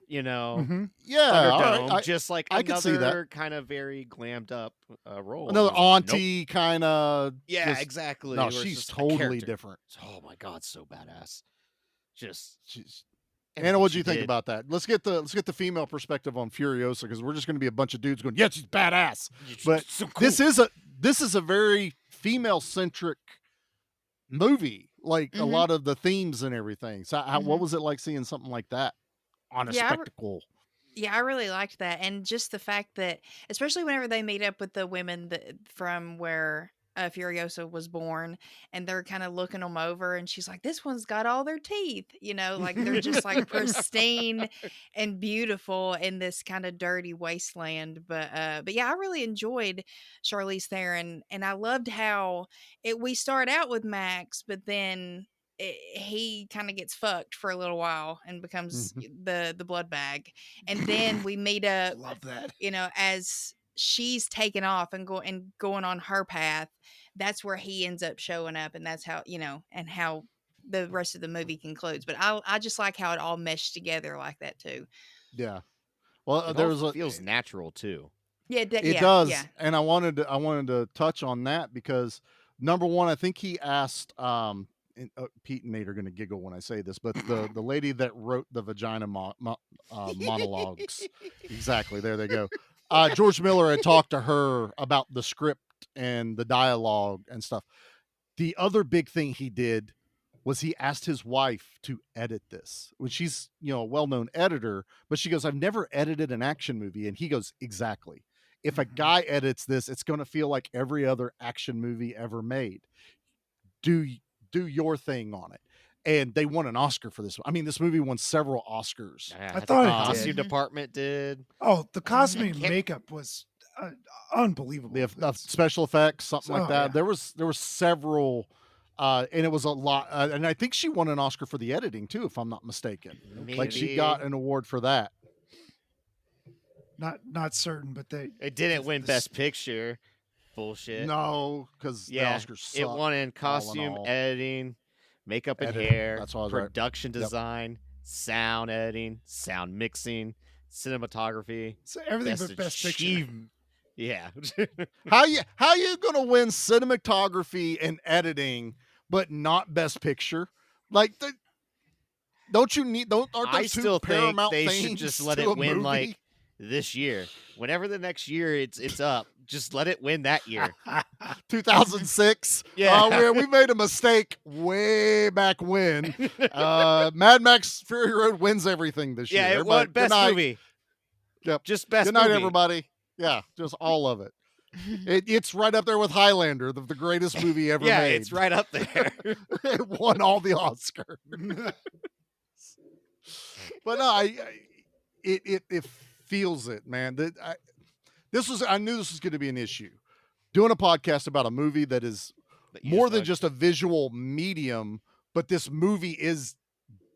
yeah, Thunderdome, right. Just like I could see that kind of very glammed up role. Another auntie kind of. Yeah, exactly. No, she's totally different. Oh my God, so badass. She's. Anna, what do you think about that? Let's get the female perspective on Furiosa, because we're just going to be a bunch of dudes going, yeah, she's badass. But so cool. This is a very female centric movie. Like a lot of the themes and everything. So, what was it like seeing something like that on a spectacle? I really liked that, and just the fact that, especially whenever they meet up with the women from where Furiosa was born, and they're kind of looking them over, and she's like, "This one's got all their teeth," like they're just like pristine and beautiful in this kind of dirty wasteland. But yeah, I really enjoyed Charlize Theron, and I loved how we start out with Max, but then he kind of gets fucked for a little while and becomes the blood bag, and then we meet up. Love that. As she's taken off and going on her path, that's where he ends up showing up, and that's how and how the rest of the movie concludes. But I just like how it all meshed together like that too. Yeah, well, feels natural too. Yeah, it does. Yeah. And I wanted to touch on that because, number one, I think he asked Pete and Nate are going to giggle when I say this, but the lady that wrote the vagina monologues, exactly, there they go. George Miller had talked to her about the script and the dialogue and stuff. The other big thing he did was he asked his wife to edit this, when she's a well-known editor, but she goes, I've never edited an action movie. And he goes, exactly. If a guy edits this, it's going to feel like every other action movie ever made. Do your thing on it. And they won an Oscar for this one. I mean, this movie won several Oscars. Yeah, I thought the costume department did. Oh, the costume and makeup was unbelievable. The special effects, something like that. Yeah. There was several, and it was a lot. And I think she won an Oscar for the editing too, if I'm not mistaken. Maybe. Like, she got an award for that. Not certain, but it didn't win Best Picture. Bullshit. No, because the Oscars suck. It won in costume, editing, makeup and hair, that's what I was production design, sound editing, sound mixing, cinematography. So everything but Best Picture. Yeah. How you gonna win cinematography and editing, but not Best Picture? Like, aren't those I two still think paramount they things should just let to it a win movie? like this year. Whenever the next year it's up, just let it win that year. 2006. Yeah. We made a mistake way back when. Mad Max Fury Road wins everything this year. Yeah, it Everybody, won good best night. movie. Yep. Just best Good night, movie. everybody. Yeah, just all of it. It's right up there with Highlander, the greatest movie ever Yeah, made. it's right up there. It won all the Oscars. But no, it feels it, man. I knew this was going to be an issue. Doing a podcast about a movie that is But you more just than like- just a visual medium, but this movie is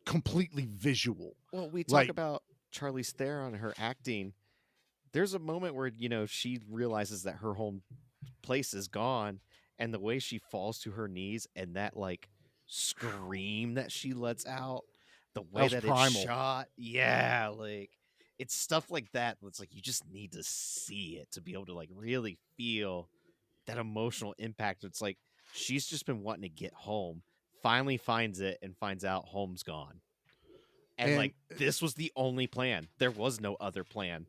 completely visual. Well, we talk like- about Charlize Theron and her acting. There's a moment where, she realizes that her home place is gone, and the way she falls to her knees and that like scream that she lets out, the way was that primal. it's shot. Yeah, like it's stuff like that that's like you just need to see it to be able to like really feel that emotional impact. It's like she's just been wanting to get home, finally finds it and finds out home's gone. And like this was the only plan. There was no other plan.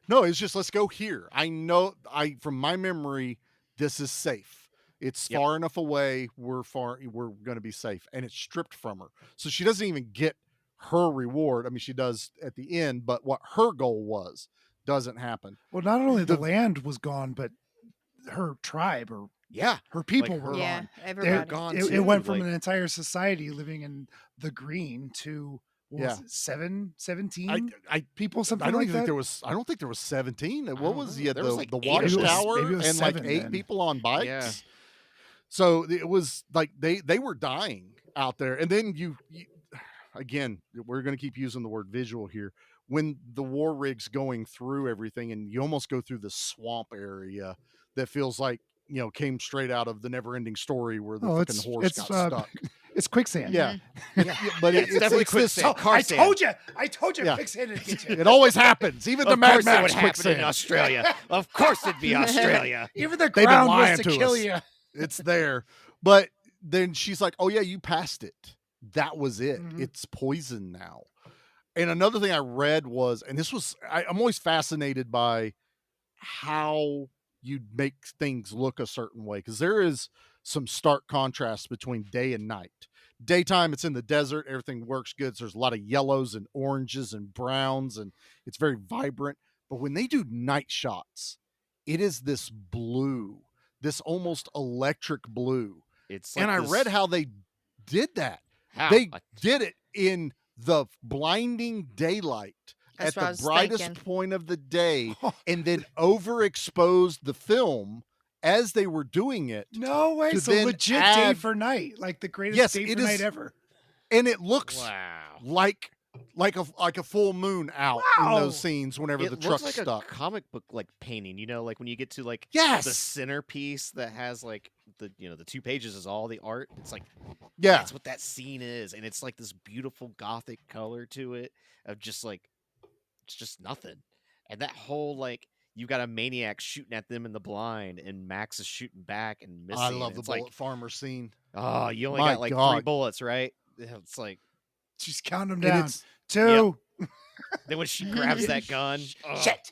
No, it's just let's go here. I know from my memory, this is safe. It's Yep. far enough away. We're going to be safe. And it's stripped from her. So she doesn't even get her reward. I mean, she does at the end, but what her goal was doesn't happen. Well, not only the land was gone, but her tribe or Yeah, her people like were her- Yeah, gone. everybody. gone It too, went from like- an entire society living in the green to what was Yeah. it, 17 I people, something I don't like even think that. there was. I don't think there was 17. What don't was know. the There was like the 8 watchtower maybe it was and like 7 8 then. people on bikes? Yeah. So it was like they were dying out there, and then you again, we're going to keep using the word visual here. When the war rig's going through everything, and you almost go through the swamp area that feels like came straight out of the Never-Ending Story where the fucking horse got stuck. It's quicksand. Yeah, Yeah. but It's definitely it's this. quicksand. Car I sand. told you, Yeah. quicksand would get you. It always happens. Even the Of Mad course it Max would happen in quicksand. Australia. Of course it'd be Australia. Even the They've been ground lying was to to kill us. you. It's there. But then she's like, "Oh yeah, you passed it. That was it. Mhm. It's poison now." And another thing I read was, and this was, I'm always fascinated by how you make things look a certain way, because there is some stark contrast between day and night. Daytime, it's in the desert, everything works good. So there's a lot of yellows and oranges and browns, and it's very vibrant. But when they do night shots, it is this blue, this almost electric blue. It's And I this- read how they did that. how They Like, did it in the blinding daylight That's what I at was the brightest thinking. point of the day, and then overexposed the film as they were doing it. No way. To So then legit day add- for night, like the greatest Yes, day it for night is- ever. And it looks wow. like a full moon out in Wow. those scenes whenever It the looks truck's like stuck. a comic book like painting, like when you get to like Yes. the centerpiece that has like the the 2 pages is all the art. It's like Yeah. that's what that scene is, and it's like this beautiful gothic color to it of just like it's just nothing. And that whole like you got a maniac shooting at them in the blind, and Max is shooting back and missing. I love and the it's bullet like, farmer scene. oh, you only My got like 3 God. bullets, right? It's like Just count them And down. it's 2. then when she grabs that gun, oh, Shit.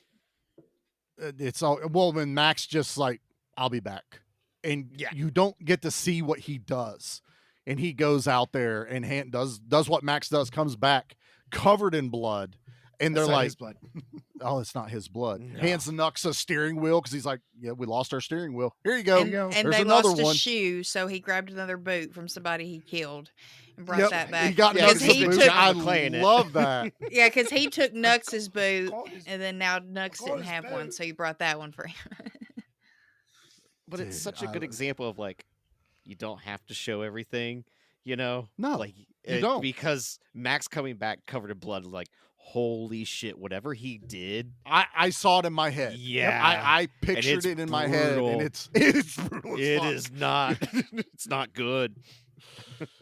it's all well when Max just like, "I'll be back," and Yeah. you don't get to see what he does, and he goes out there and does what Max does, comes back covered in blood, and That's they're not like, his blood. "Oh, it's not his blood." No. Hands Nux a steering wheel because he's like, "Yeah, we lost our steering wheel. Here you go." And, go. and There's they another lost a one. shoe, so he grabbed another boot from somebody he killed and brought Yep, that back. he got Yeah, because Nux's he boot. took, I McClane it. love that. yeah, because he took Nux's boot, Call his- and then now Nux call didn't his have one, boot. so he brought that one for him. but it's Dude, such a I- good example of like you don't have to show everything, No, like you don't. because Max coming back covered in blood, like holy shit, whatever he did, I saw it in my head. Yeah. I pictured it's it in my head, brutal. and it's brutal. as it fuck. is not, it's not good.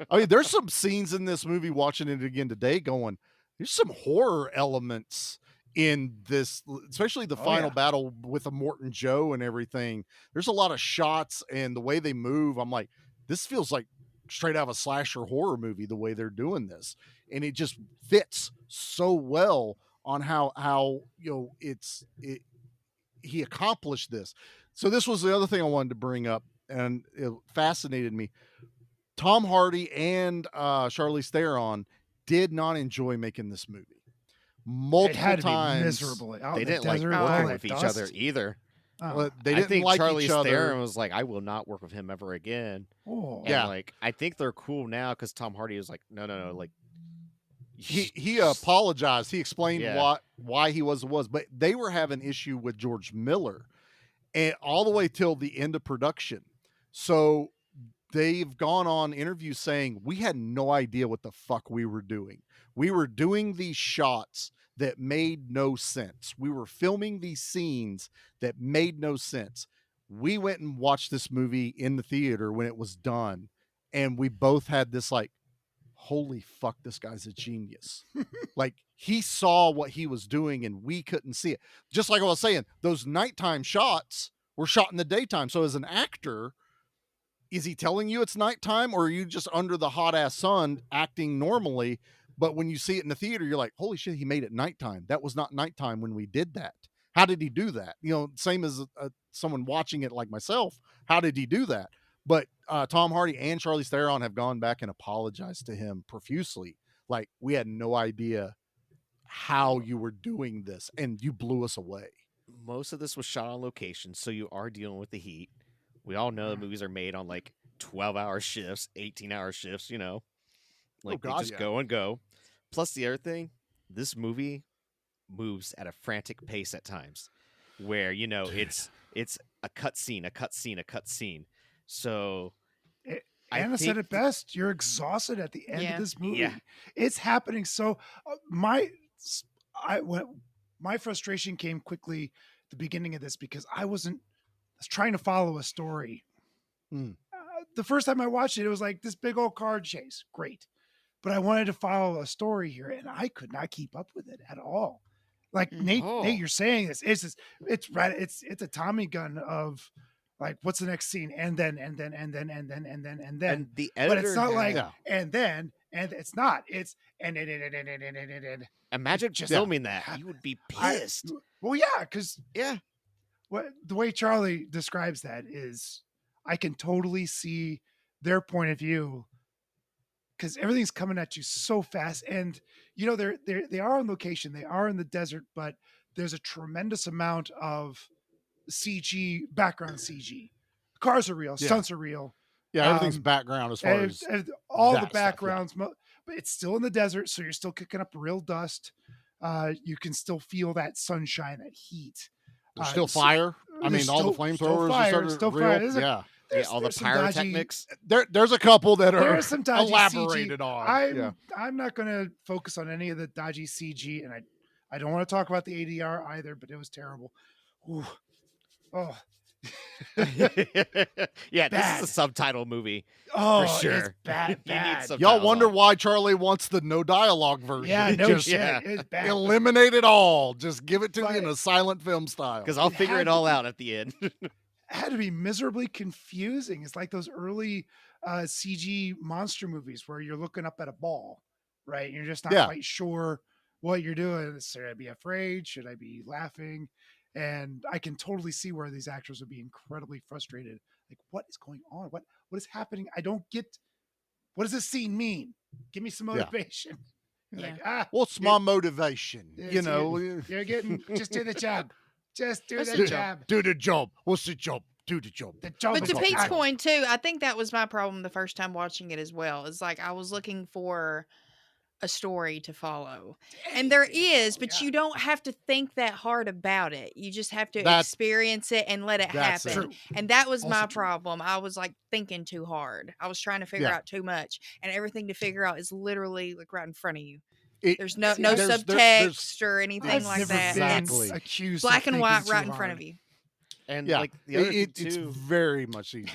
I mean, there's some scenes in this movie, watching it again today, going, there's some horror elements in this, especially the Oh, final yeah. battle with the Morton Joe and everything. There's a lot of shots and the way they move. I'm like, this feels like straight out of a slasher horror movie, the way they're doing this. And it just fits so well on how he accomplished this. So this was the other thing I wanted to bring up, and it fascinated me. Tom Hardy and Charlize Theron did not enjoy making this movie. It had Multiple to times be miserable. Out They in the didn't like desert, all working that with each dust. other either. Oh. they I didn't think like Charlize each other. Theron was like, I will not work with him ever again. Oh. And Yeah. like, I think they're cool now because Tom Hardy was like, no, like He apologized. He explained Yeah. why he was, but they were having issue with George Miller, and all the way till the end of production. So they've gone on interviews saying we had no idea what the fuck we were doing. We were doing these shots that made no sense. We were filming these scenes that made no sense. We went and watched this movie in the theater when it was done, and we both had this like, holy fuck, this guy's a genius. Like, he saw what he was doing and we couldn't see it. Just like I was saying, those nighttime shots were shot in the daytime. So as an actor, is he telling you it's nighttime, or are you just under the hot ass sun acting normally? But when you see it in the theater, you're like, holy shit, he made it nighttime. That was not nighttime when we did that. How did he do that? You know, same as someone watching it like myself. How did he do that? But Tom Hardy and Charlize Theron have gone back and apologized to him profusely. Like, we had no idea how you were doing this, and you blew us away. most of this was shot on location, so you are dealing with the heat. We all know the movies are made on like 12-hour shifts, 18-hour shifts, you know. Like God, they just yeah. go and go. Plus the other thing, this movie moves at a frantic pace at times where, you know, it's a cutscene, a cutscene, a cutscene. So Anna said it best. You're exhausted at the end Yeah. of this movie. Yeah. It's happening. So my frustration came quickly at the beginning of this because I was trying to follow a story. The first time I watched it, it was like this big old car chase. Great. But I wanted to follow a story here, and I could not keep up with it at all. Like Nate, you're saying this. It's a Tommy gun of like, what's the next scene? And then. And the But it's editor not like, had- and it's not. It's and Imagine just filming that. You would be pissed. Well, yeah, because Yeah. the way Charlie describes that is, I can totally see their point of view because everything's coming at you so fast, and you know they are on location, they are in the desert, but there's a tremendous amount of CG, background CG. Cars are real, Yeah. stunts are real. Yeah, everything's background as far as and all that the stuff, yeah. backgrounds, but it's still in the desert, so you're still kicking up real dust. You can still feel that sunshine, that heat. there's still fire. I mean, there's all the still flamethrowers fire, are still real. fire. There's Yeah. All the there's some dodgy- pyrotechnics. There's a couple that are There's some dodgy elaborated CG. on. I'm not going to focus on any of the dodgy CG, and I don't want to talk about the ADR either, but it was terrible. Ooh. Oh, Yeah, this Bad. is a subtitle movie. oh, for sure. it's bad, You need bad. subtitles Y'all wonder on. why Charlie wants the no dialogue version. Yeah, no Just shit. yeah. It's bad. eliminate it all. Just give it to me But- in a silent film style. Because I'll It figure had it to all be. out at the end. It had to be miserably confusing. It's like those early CG monster movies where you're looking up at a ball, right? And you're just not Yeah. quite sure what you're doing. Should I be afraid? Should I be laughing? And I can totally see where these actors would be incredibly frustrated. Like, what is going on? What is happening? I don't get. What does this scene mean? Give me some Yeah. motivation. You're like, What's my motivation? it's- You know, you're getting. Just do the job. Just do That's the the job. do the job. What's the job? Do the job. The job But is to what Pete's matters. point too, I think that was my problem the first time watching it as well. It's like I was looking for a story to follow. And there is, but you don't have to think that hard about it. You just have to That's- experience it and let it that's it. happen. True. And that was Also my true. problem. I was like thinking too hard. I was trying to figure Yeah. out too much. And everything to figure out is literally like right in front of you. It- There's no See, no there's- subtext or anything I've like never that. been Exactly. It's accused black of and white thinking right too in front hard. of you. And yeah, like the other thing it's too, very much easy.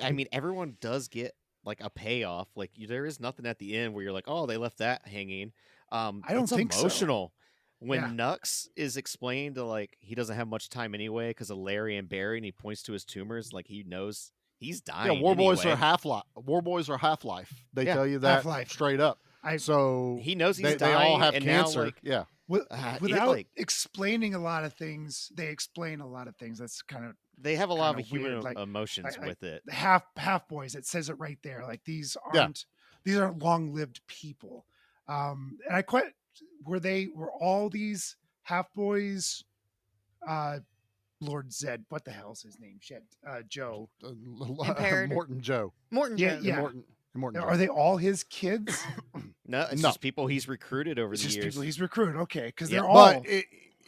I mean, everyone does get like a payoff. Like there is nothing at the end where you're like, oh, they left that hanging. I don't it's think so. emotional. When Yeah. Nux is explained to like he doesn't have much time anyway because of Larry and Barry, and he points to his tumors, like he knows he's dying. Yeah, War Boys anyway. are Half-Life. War Boys are Half-Life. They Yeah, tell you that Half-Life. straight up. I- So He knows he's they all dying, have and now, cancer. like, yeah. Without explaining a lot of things, they explain a lot of things. That's kind of they have a lot of weird. human emotions with it. Half boys. It says it right there. Like these aren't long lived people. And I quite were all these half boys. Lord Zed, what the hell's his name? Shit, Joe, Morton Joe. Morton Joe. Yeah. Morton Are they all his kids? No, it's just people he's recruited over the years. People he's recruited. Okay, because they're all.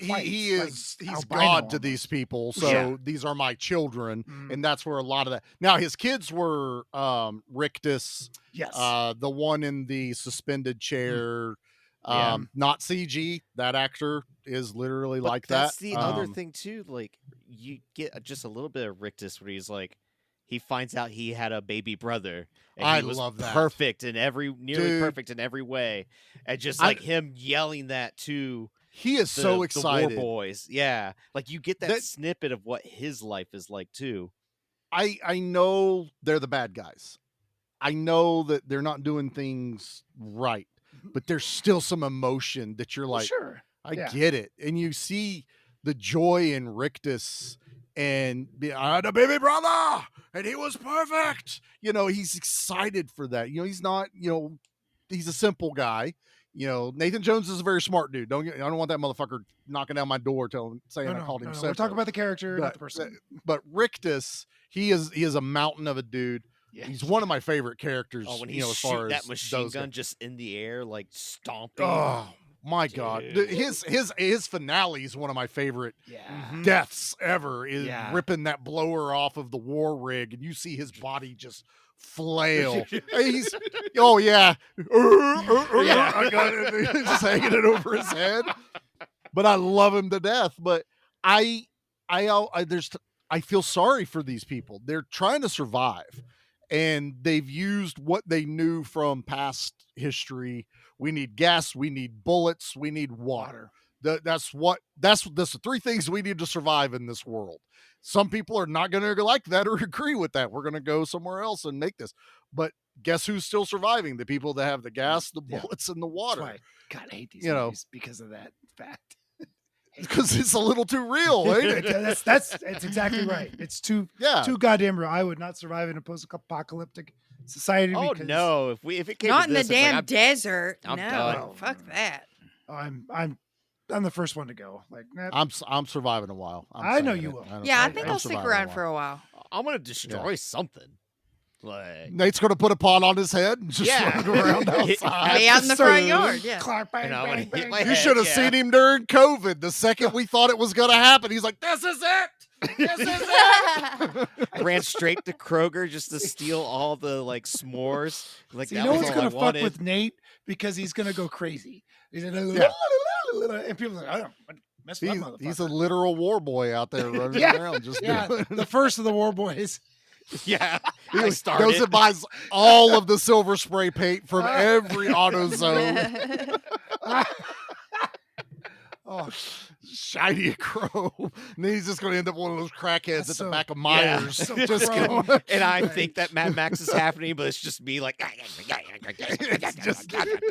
But he's God to these people, so these are my children, and that's where a lot of that. Now his kids were Rictus, yes, the one in the suspended chair. Not CG. That actor is literally like that. That's the other thing too. Like you get just a little bit of Rictus where he's like, he finds out he had a baby brother. And he was love that. Perfect in nearly perfect in every way, and just like him yelling that to. He is so excited. The War Boys, yeah. Like you get that snippet of what his life is like too. I know they're the bad guys. I know that they're not doing things right. But there's still some emotion that you're like, sure, I get it. And you see the joy in Rictus and I had a baby brother and he was perfect. He's excited for that. He's not, he's a simple guy. Nathan Jones is a very smart dude. I don't want that motherfucker knocking down my door saying I called him simple. We're talking about the character, not the person. But Rictus, he is a mountain of a dude. Yeah. He's one of my favorite characters. Oh, when he's as far that as machine gun just in the air, like stomping. Oh my God! His finale is one of my favorite deaths ever. Is ripping that blower off of the war rig, and you see his body just flail. He's I got it. He's just hanging it over his head. But I love him to death. But I feel sorry for these people. They're trying to survive. And they've used what they knew from past history. We need gas, we need bullets, we need water. That's the three things we need to survive in this world. Some people are not going to like that or agree with that. We're going to go somewhere else and make this. But guess who's still surviving? The people that have the gas, the bullets, and the water. That's why God, I hate these movies because of that fact. Because it's a little too real, ain't it? That's exactly right. It's too goddamn real. I would not survive in a post-apocalyptic society. Oh no! If it came not to in this, the damn desert. I'm no, done. Fuck that. I'm the first one to go. Like I'm surviving a while. I know you will. I think I'll stick around for a while. I'm gonna destroy something. Like Nate's gonna put a pot on his head and just run around outside. Be out in the front yard. Yeah. Clark, bang, bang. You should have seen him during COVID. The second we thought it was gonna happen, he's like, "This is it. This is it." I ran straight to Kroger just to steal all the s'mores. Like so you know what's gonna fuck with Nate because he's gonna go crazy. He's and people are like, I don't mess with that motherfucker. He's a literal war boy out there running around. Just the first of the war boys. Yeah, he goes and buys all of the silver spray paint from every AutoZone. Oh, shiny crow. And then he's just going to end up one of those crackheads at the back of Myers. Yeah. Just and I think that Mad Max is happening, but it's just me like.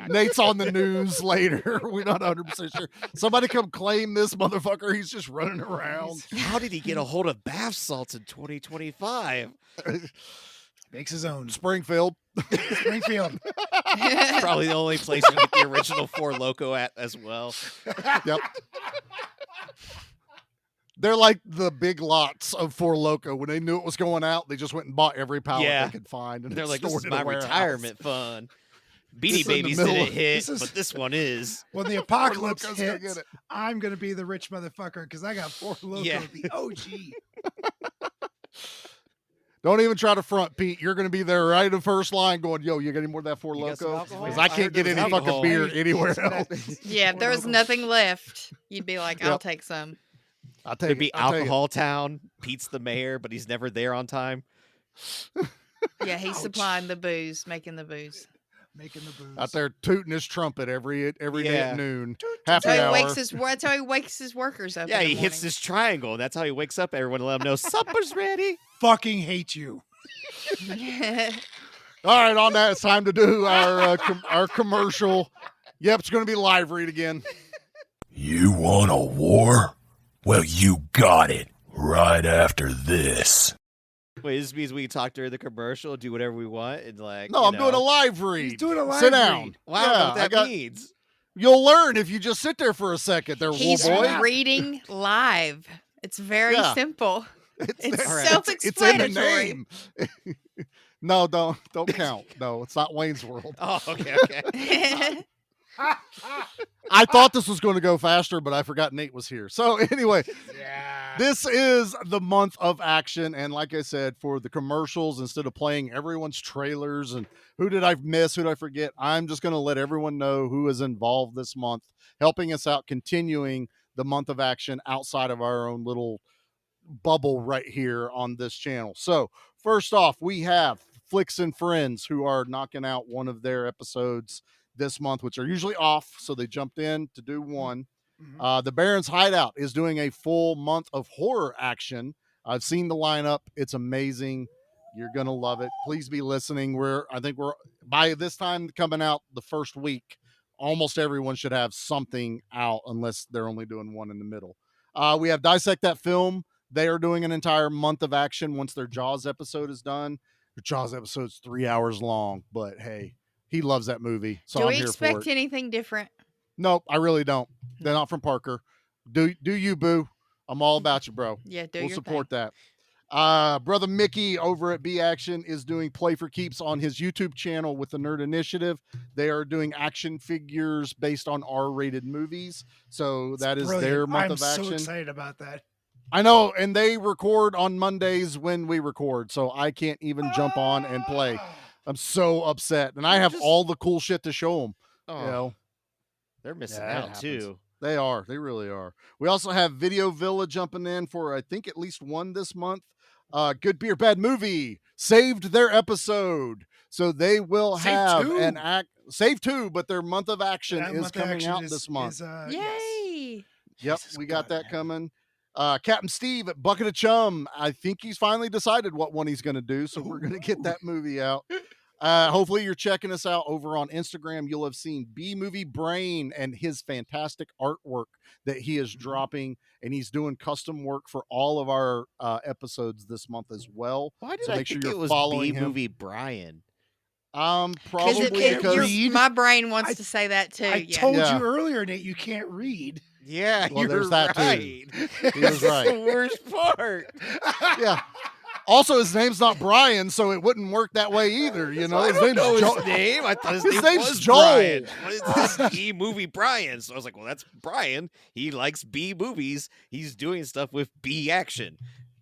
Nate's on the news later. We're not 100% sure. Somebody come claim this motherfucker. He's just running around. How did he get a hold of bath salts in 2025? Makes his own. Springfield. Probably the only place you get the original Four Loko at as well. Yep. They're like the big lots of Four Loko. When they knew it was going out, they just went and bought every pallet they could find. And they're like, this is my retirement fund. Beanie Babies didn't hit, but this one is. When the apocalypse hits, I'm going to be the rich motherfucker because I got Four Loko, the OG. Don't even try to front, Pete. You're going to be there right in the first line going, yo, you got any more of that Four Loko? Because I can't get any fucking beer anywhere else. Yeah, if there was nothing left, you'd be like, I'll take some. There'd be Alcohol Town. Pete's the mayor, but he's never there on time. Yeah, he's supplying the booze, making the booze. Out there tooting his trumpet every day at noon. Happy that's hour. That's how he wakes his workers up. Yeah, he hits this triangle, and that's how he wakes up everyone to let him know supper's ready. Fucking hate you. All right, on that, it's time to do our commercial. Yep, it's going to be live read again. You want a war? Well, you got it right after this. Wait, this means we can talk during the commercial, do whatever we want, and like. No, I'm doing a live read. He's doing a live Sit down. read. Well, I don't know what that means. You'll learn if you just sit there for a second. There, He's boy. reading live. It's very simple. It's all right. self-explanatory. It's in the name. No, don't count. No, it's not Wayne's World. Oh, okay. I thought this was going to go faster, but I forgot Nate was here. So anyway, this is the month of action. And like I said, for the commercials, instead of playing everyone's trailers and who did I miss, who did I forget, I'm just going to let everyone know who is involved this month, helping us out, continuing the month of action outside of our own little bubble right here on this channel. So first off, we have Flicks and Friends, who are knocking out one of their episodes this month, which are usually off, so they jumped in to do one. The Baron's Hideout is doing a full month of horror action. I've seen the lineup. It's amazing. You're gonna love it. Please be listening. I think we're by this time coming out the first week, almost everyone should have something out, unless they're only doing one in the middle. We have Dissect That Film. They are doing an entire month of action once their Jaws episode is done. Their Jaws episode's 3 hours long, but hey, he loves that movie, so Do I'm we here expect for it. anything different? Nope, I really don't. They're not from Parker. Do you, boo? I'm all about you, bro. Yeah, we'll support that. Brother Mickey over at B Action is doing Play for Keeps on his YouTube channel with the Nerd Initiative. They are doing action figures based on R-rated movies, so that is their month of action. I'm so excited about that. I know, and they record on Mondays when we record, so I can't even jump on and play. I'm so upset, and I have all the cool shit to show them. You know, they're missing out too. They are. They really are. We also have Video Villa jumping in for, I think, at least one this month. Good Beer Bad Movie saved their episode, so they will have an act. Save two, but their month of action is coming out this month. Yay! Yep, we got that coming. Captain Steve at Bucket of Chum. I think he's finally decided what one he's going to do, so we're going to get that movie out. Hopefully you're checking us out over on Instagram. You'll have seen B Movie Brain and his fantastic artwork that he is dropping, and he's doing custom work for all of our episodes this month as well. Why did so I make sure think you're it was following B him. Movie Brian? Probably because my brain wants to say that too. I told you earlier, Nate, you can't read. Yeah, well, you're there's that right. too. He was right. That's the worst part. Yeah. Also, his name's not Brian, so it wouldn't work that way either. You know, his name's Joel. His name? I thought his His name name's was Joel. Brian. What is this B Movie Brian? So I was like, well, that's Brian. He likes B movies. He's doing stuff with B action.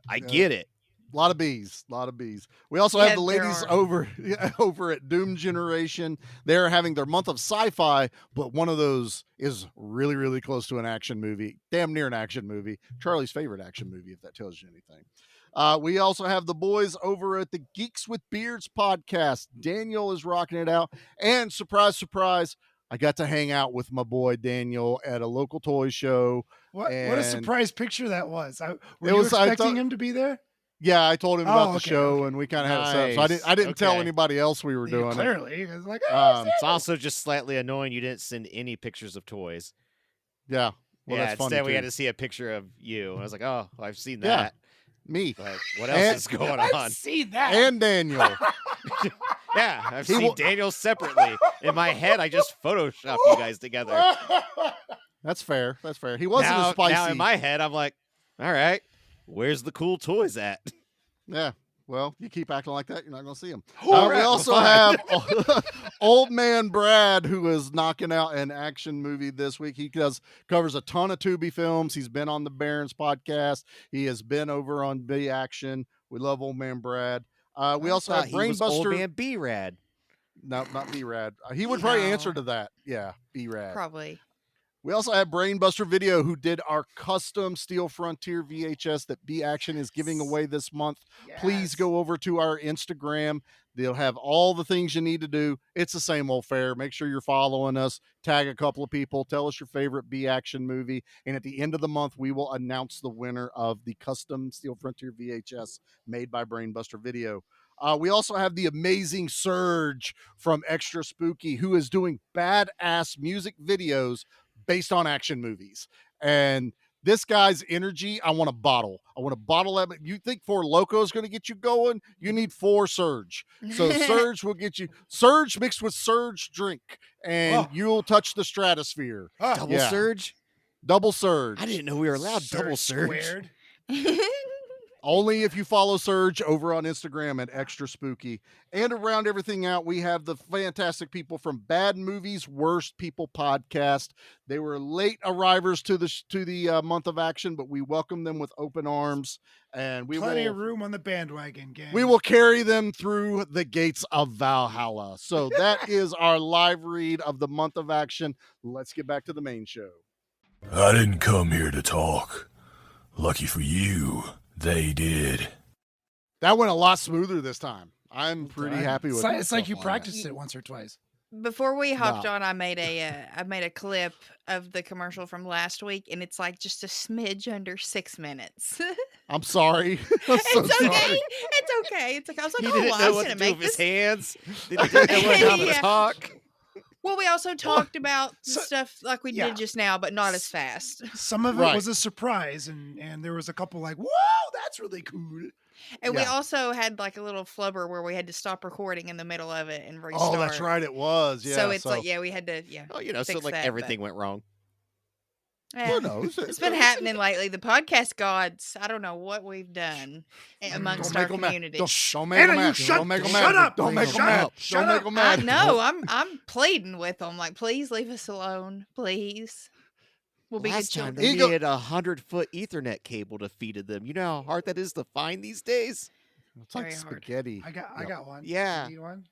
I get it. A lot of bees. We also have the there ladies are. over at Doom Generation. They're having their month of sci-fi, but one of those is really, really close to an action movie. Damn near an action movie. Charlie's favorite action movie, if that tells you anything. We also have the boys over at the Geeks with Beards podcast. Daniel is rocking it out. And surprise, surprise, I got to hang out with my boy Daniel at a local toy show. What a surprise picture that was. Were It you was- I expecting thought- him to be there? Yeah, I told him about the okay, show, okay. and we kind of had it set up. So I didn't tell Okay. anybody else we were Yeah, doing it. clearly. It's like, It's also just slightly annoying you didn't send any pictures of toys. Yeah. Well, yeah, that's funny instead we too. had to see a picture of you. I was like, oh, I've seen Yeah. that. Me But what else And- is going I've on? seen that. and Daniel. Yeah, I've He seen wa- Daniel separately. In my head, I just photoshopped you guys together. That's fair. That's fair. He wasn't now, as spicy. now in my head, I'm like, all right, where's the cool toys at? Yeah. Well, you keep acting like that, you're not going to see him. All We right, also well, have Old Man Brad, who is knocking out an action movie this week. He covers a ton of Tubi films. He's been on the Barons podcast. He has been over on B Action. We love Old Man Brad. We also have he was Old Brainbuster. Man B-Rad. No, not B-Rad. He would probably No. answer to that. Yeah, B-Rad. Probably. We also have Brainbuster Video, who did our custom Steel Frontier VHS that B Action is giving away this month. Please go over to our Instagram. They'll have all the things you need to do. It's the same old fare. Make sure you're following us. Tag a couple of people. Tell us your favorite B Action movie. And at the end of the month, we will announce the winner of the custom Steel Frontier VHS made by Brainbuster Video. We also have the amazing Surge from Extra Spooky, who is doing badass music videos based on action movies. And this guy's energy, I want a bottle. I want a bottle of it. You think Four Loko is going to get you going? You need 4 Surge. So Surge will get you Surge mixed with Surge drink, and you'll touch the stratosphere. Double surge? Double Surge. I didn't know we were allowed double surge. Squared. Only if you follow Surge over on Instagram at Extra Spooky. And around everything out, we have the fantastic people from Bad Movies Worst People podcast. They were late arrivers to the month of action, but we welcome them with open arms, and Plenty of room on the bandwagon, gang. we will carry them through the gates of Valhalla. So that is our live read of the month of action. Let's get back to the main show. I didn't come here to talk. Lucky for you, they did. That went a lot smoother this time. I'm pretty happy with it. It's like you practiced it once or twice. Before we hopped on, I made a clip of the commercial from last week, and it's like just a smidge under 6 minutes. I'm sorry. I'm so It's sorry. okay. It's okay. It's okay. I was like, He oh, didn't well, know I was what gonna to do make with his this. hands. He didn't know how to Yeah. talk. Well, we also talked about So- stuff like we yeah. did just now, but not as fast. Some of it Right. was a surprise, and there was a couple like, whoa, that's really cool. And we Yeah. also had like a little flubber where we had to stop recording in the middle of it and restart. Oh, that's right. It was. Yeah. So it's like, yeah, we had to, Oh, you know, so fix like that, everything went wrong. Yeah. No, It's been happening lately. The podcast gods, I don't know what we've done amongst our community. Don't make Anna, them you mad. shut- Don't make them shut mad. up, Don't please. make them Shut mad. up. Shut Don't make up. them I mad. know. I'm pleading with them. Like, please leave us alone. Please. We'll be good Last time children. they Ego- needed a 100-foot Ethernet cable to feed to them. You know how hard that is to find these days? It's like Very hard. spaghetti. I got one. Yeah. You need one?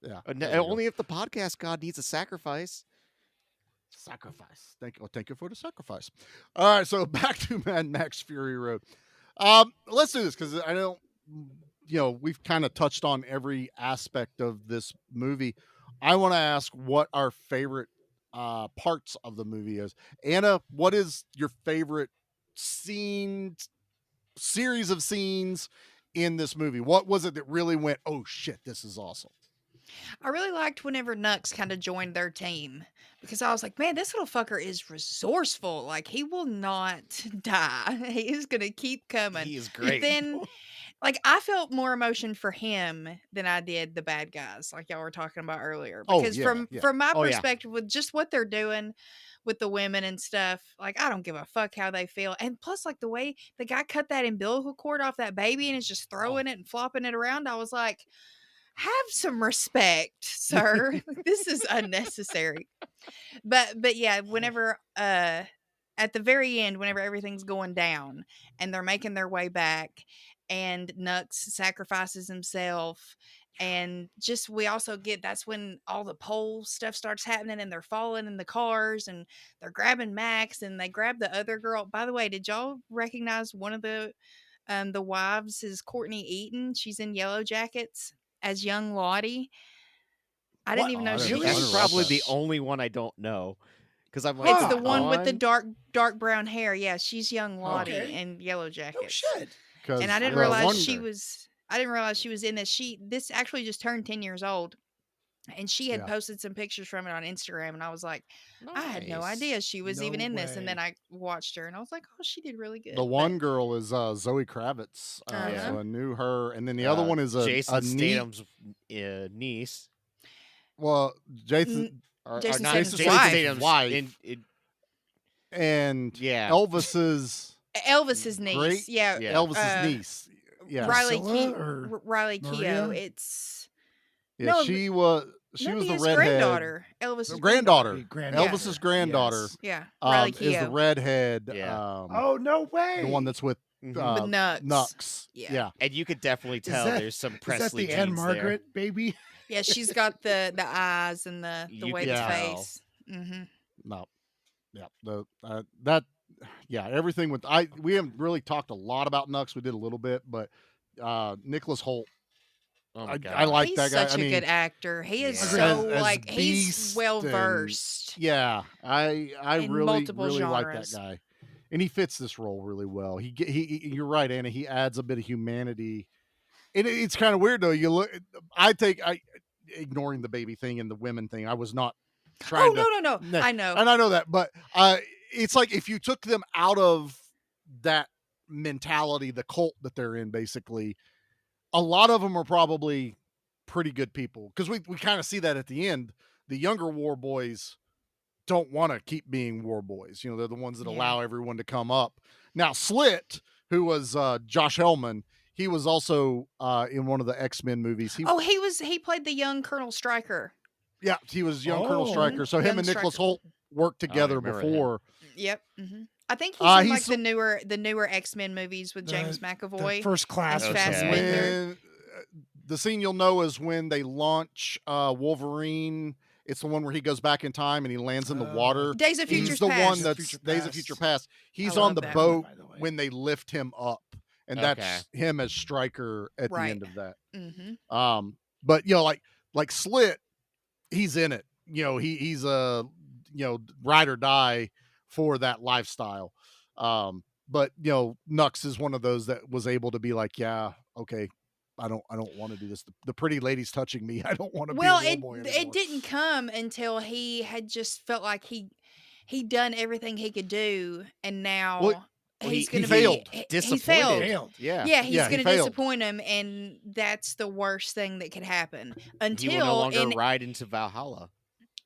Yeah. And there you go. only if the podcast god needs a sacrifice. Sacrifice. Thank you for the sacrifice. All right, so back to Mad Max Fury Road. Let's do this because I don't, we've kind of touched on every aspect of this movie. I want to ask what our favorite parts of the movie is. Anna, what is your favorite series of scenes in this movie? What was it that really went, oh shit, this is awesome? I really liked whenever Nux kind of joined their team because I was like, man, this little fucker is resourceful. Like, he will not die. He is going to keep coming. He is But great. then, like, I felt more emotion for him than I did the bad guys, like y'all were talking about earlier. Oh, Because yeah, from yeah. my Oh, yeah. perspective, with just what they're doing with the women and stuff, like, I don't give a fuck how they feel. And plus, like, the way the guy cut that umbilical cord off that baby and is just throwing it and flopping it around, I was like, have some respect, sir. This is unnecessary. But yeah, whenever at the very end, whenever everything's going down and they're making their way back and Nux sacrifices himself, and just we also get that's when all the pole stuff starts happening and they're falling in the cars and they're grabbing Max and they grab the other girl. By the way, did y'all recognize one of the wives is Courtney Eaton? She's in Yellow Jackets as young Lottie. I didn't even know she Really? was. That's I don't probably know the that. only one I don't know. Because I'm like, It's the one with the on? dark brown hair. Yeah, she's young Lottie Okay. in Yellow Oh Jackets. shit! And I didn't I realize she wonder. was. I didn't realize she was in this. This actually just turned 10 years old, and she had Yeah. posted some pictures from it on Instagram, and I was like, I had no Nice. idea she was even No in this. And then way. I watched her, and I was like, oh, she did really good. The But- one girl is Zoe Kravitz, Uh-huh. so I knew her, and then the other one is Jason a neat. Statham's niece. Well, Jason Jason not Statham's Jason wife. Statham's Wife. in- and yeah. Elvis's Elvis's niece. Great- Yeah. Yeah. Elvis's uh, niece. Yeah, Riley Priscilla Keough. or Riley Maria? Keough. It's yeah. no, She was no, the his redhead. granddaughter. Elvis's Granddaughter. Granddaughter. Elvis's granddaughter. Yes. Yeah. Riley Is the Keough. redhead. Yeah. Oh no way! The one that's with Mhm. With Nux. Nux. Yeah. Yeah. And you could definitely tell that- there's some Is that Presley the Anne genes Margaret baby? Yeah, she's got the eyes and the You way can the tell. face. Mm-hmm. No. Yeah. The that. Yeah. Everything with we haven't really talked a lot about Nux. We did a little bit, but Nicholas Holt. there. Oh my God. I like He's that guy. such I a mean, good actor. He is Yeah. so As like he's Beast well and- versed. Yeah, I in really multiple really like that genres. guy, and he fits this role really well. You're right, Anna. He adds a bit of humanity, and it's kind of weird though. You look, I ignoring the baby thing and the women thing. I was not trying to. Oh no! I know. And I know that, but it's like if you took them out of that mentality, the cult that they're in, basically, a lot of them are probably pretty good people because we kind of see that at the end. The younger war boys don't want to keep being war boys. You know, they're the ones that allow everyone to come up. Now, Slit, who was Josh Hellman, he was also in one of the X-Men movies. He played the young Colonel Stryker. Yeah, he was young Colonel Stryker. So him Young and Nicholas Stryker. Holt worked together remember before. Yep. I think he's in he's like the newer X-Men movies with James The McAvoy. First Class. and or something. Fassbender. When, the scene you'll know is when they launch Wolverine. It's the one where he goes back in time and he lands in the water. Days of Future He's the Past. one that's Days of Future Past. He's I on love the that boat by the way. when they lift him up, and that's him as Stryker at the end of that. But you know, like Slit, he's in it. You know, he's a ride or die for that lifestyle. But you know, Nux is one of those that was able to be like, yeah, okay, I don't want to do this. The pretty lady's touching me. I don't want to be a war boy anymore. It didn't come until he had just felt like he'd done everything he could do, and now he's going to failed. He failed. Yeah, he's going to disappoint him, and that's the worst thing that could happen. Until he will no longer ride into Valhalla.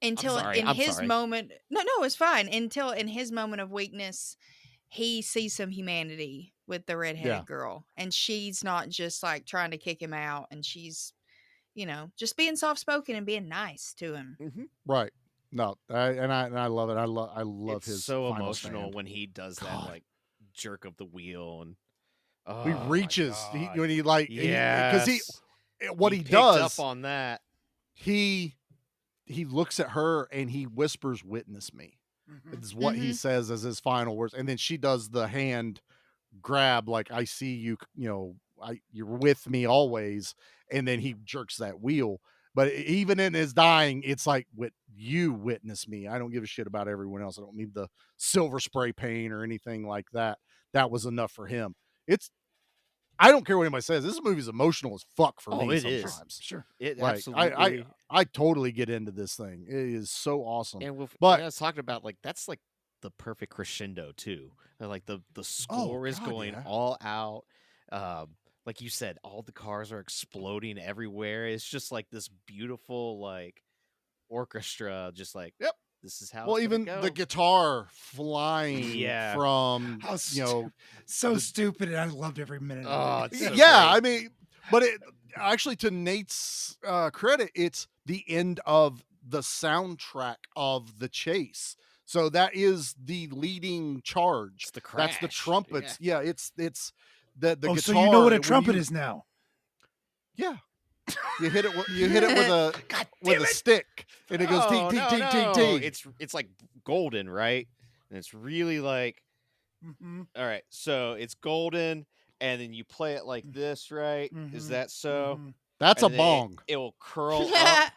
Until in his moment, no, it's fine. Until in his moment of weakness, he sees some humanity with the redheaded girl, and she's not just like trying to kick him out, and she's, just being soft spoken and being nice to him. Right. No, I love it. I love it's his. So final emotional stand. when he does that like jerk of the wheel and he reaches when he like because he picked does up on that. He looks at her and he whispers, "Witness me." It's what he says as his final words, and then she does the hand grab, like, "I see you. You're with me always." And then he jerks that wheel. But even in his dying, it's like, you witness me. I don't give a shit about everyone else. I don't need the silver spray paint or anything like that. That was enough for him. I don't care what anybody says. This movie's emotional as fuck for me sometimes. Sure. It like, absolutely. I totally get into this thing. It is so awesome. And but I was talking about like that's like the perfect crescendo too. Like the score is going all out. Like you said, all the cars are exploding everywhere. It's just like this beautiful like orchestra. Just like this is how. Well, even the guitar flying from so stupid, and I loved every minute. Of it. So great. I mean, but it actually, to Nate's credit, it's the end of the soundtrack of the chase. So that is the leading charge. It's the crash. That's the trumpets. Yeah, it's the guitar. So you know what a trumpet is now. Yeah. You hit it with a stick, and it goes ting ting ting ting ting. It's like golden, right? And it's really like, all right. So it's golden, and then you play it like this, right? Is that so? That's a bong. It will curl up.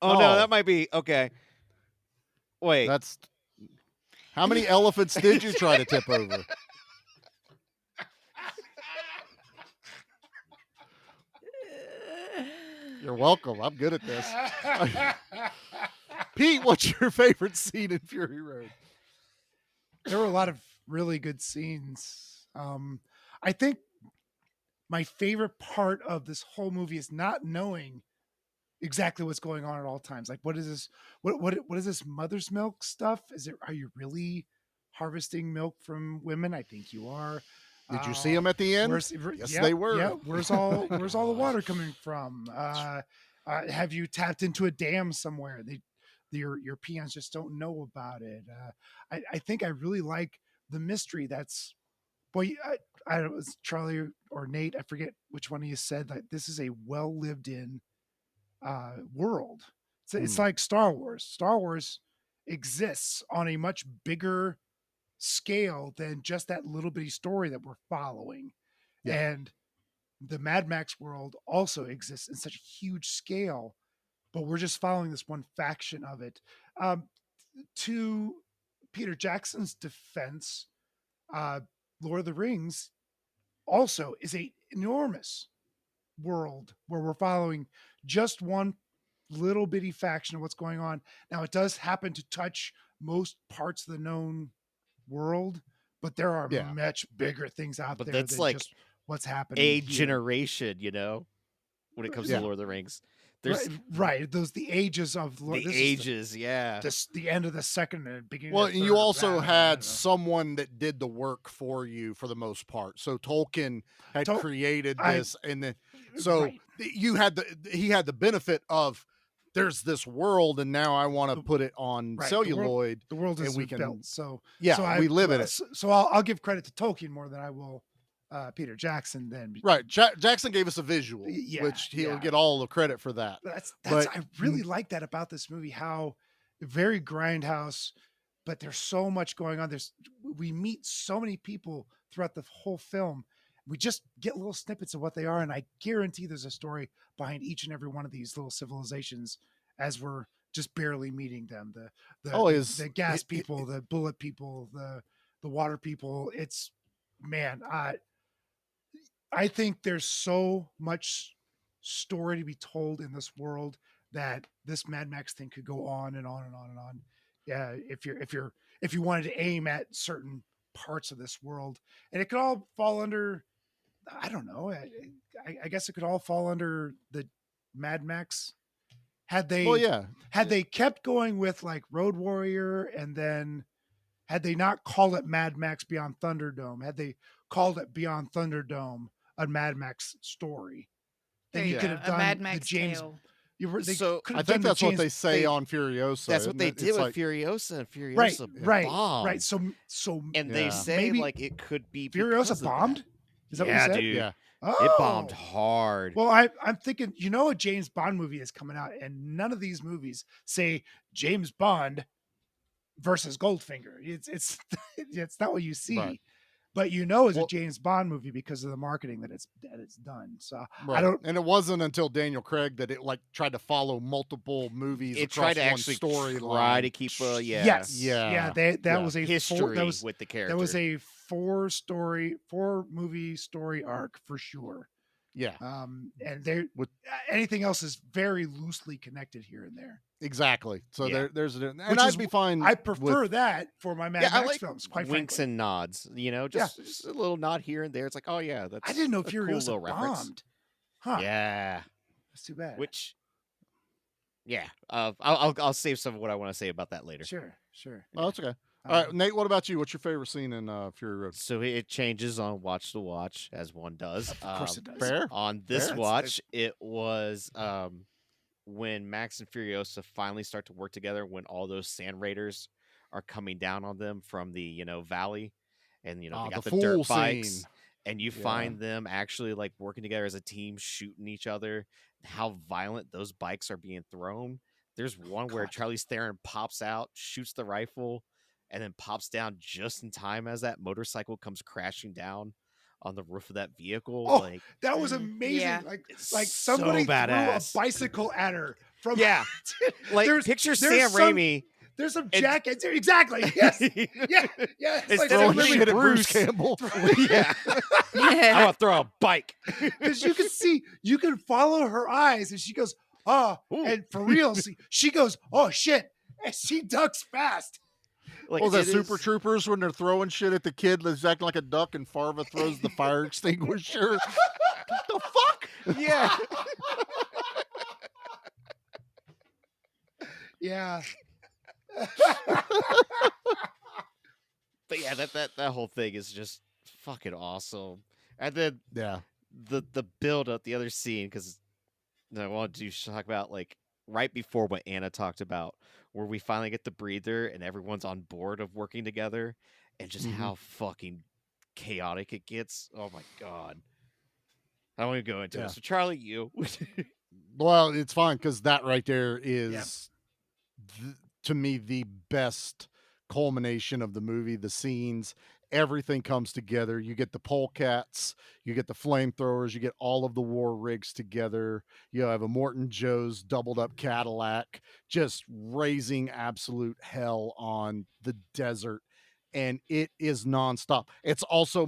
Oh no, that might be okay. Wait, that's how many elephants did you try to tip over? You're welcome. I'm good at this. Pete, what's your favorite scene in Fury Road? There were a lot of really good scenes. I think my favorite part of this whole movie is not knowing exactly what's going on at all times. Like, what is this? What is this mother's milk stuff? Are you really harvesting milk from women? I think you are. Did you see them at the end? Yes, they were. Yeah. Where's all the water coming from? Have you tapped into a dam somewhere? Your peons just don't know about it. I think I really like the mystery. That's I don't know, it was Charlie or Nate. I forget which one of you said that this is a well lived in world. It's like Star Wars. Star Wars exists on a much bigger scale than just that little bitty story that we're following. And the Mad Max world also exists in such a huge scale, but we're just following this one faction of it. To Peter Jackson's defense, Lord of the Rings also is a enormous world where we're following just one little bitty faction of what's going on. Now it does happen to touch most parts of the known world, but there are Yeah. much bigger things out But there that's than like just what's happening a here. generation, when it comes Yeah. to Lord of the Rings. There's Right. Those the ages of Lord. the This ages, yeah. is the end of the second and beginning. Well, of the and third, you or also I don't had know. someone that did the work for you for the most part. So Tolkien had created I- this, and then so Right. you had he had the benefit of there's this world, and now I want to put it on Right, celluloid. The world and is we can built. So yeah, we live in it. So I'll give credit to Tolkien more than I will Peter Jackson. Then Right, Jackson gave us a visual, Yeah, which he'll yeah. get all the credit for that. That's But I really like that about this movie. How very grindhouse, but there's so much going on. We meet so many people throughout the whole film. We just get little snippets of what they are, and I guarantee there's a story behind each and every one of these little civilizations as we're just barely meeting them. The gas people, the bullet people, the water people. It's man, I think there's so much story to be told in this world that this Mad Max thing could go on and on and on and on. Yeah, if you wanted to aim at certain parts of this world, and it could all fall under, I don't know. I guess it could all fall under the Mad Max. Had they kept going with like Road Warrior, and then had they not called it Mad Max Beyond Thunderdome, had they called it Beyond Thunderdome, a Mad Max story, then you could have done a Mad Max the James. Tale. I think that's what they say on Furiosa. That's what they did with like, Furiosa, and Furiosa bombed. Right. So and they say maybe like it could be Furiosa bombed. Is that what you said? Dude. Yeah. It bombed hard. Well, I'm thinking, a James Bond movie is coming out, and none of these movies say James Bond versus Goldfinger. It's it's not what you see. Right. But it's a James Bond movie because of the marketing that it's done. So right. I don't. And it wasn't until Daniel Craig that it like tried to follow multiple movies. It across tried to one actually story try line. to keep Yes. Yeah. That was a history with the character. That was a 4 movie story arc for sure. Yeah. And anything else is very loosely connected here and there. Exactly. So there's and Which I'd be fine. I prefer that for my Mad Max I like films. Quite winks frankly. and nods. Just a little nod here and there. It's like, oh yeah, that's. I didn't know a cool Furiosa little reference. bombed. Huh? Yeah, that's too bad. Which, yeah, I'll save some of what I want to say about that later. Sure. Oh, that's okay. All right, Nate. What about you? What's your favorite scene in Fury Road? So it changes on watch to watch, as one does. Of course it does. Fair. On this watch, it was when Max and Furiosa finally start to work together, when all those sand raiders are coming down on them from the valley, and they got the dirt bikes, scene. and you find them actually like working together as a team, shooting each other. How violent those bikes are being thrown. There's one where Charlize Theron pops out, shoots the rifle, and then pops down just in time as that motorcycle comes crashing down on the roof of that vehicle. Oh, that was amazing! Yeah. Like somebody threw a badass. bicycle at her from like picture Sam Raimi. There's some jackets. Exactly. Yes. Yeah. It's like throwing Sam Raimi. shit at Bruce Bruce Campbell. Yeah. I want to throw a bike. Because you can follow her eyes, and she goes, and for real, she goes, oh shit, and she ducks fast. Like, the Super Troopers when they're throwing shit at the kid that's acting like a duck, and Farva throws the fire extinguisher. What the fuck? Yeah. Yeah. But yeah, that whole thing is just fucking awesome. And then the build up, the other scene, because I wanted to talk about like right before what Anna talked about, where we finally get the breather and everyone's on board of working together, and just how fucking chaotic it gets. Oh my god. I don't want to go into it. So Charlie, you. Well, it's fine because that right there is, to me, the best culmination of the movie. The scenes, everything comes together. You get the polecats, you get the flamethrowers, you get all of the war rigs together. You have a Morton Joe's doubled up Cadillac just raising absolute hell on the desert, and it is nonstop. It's also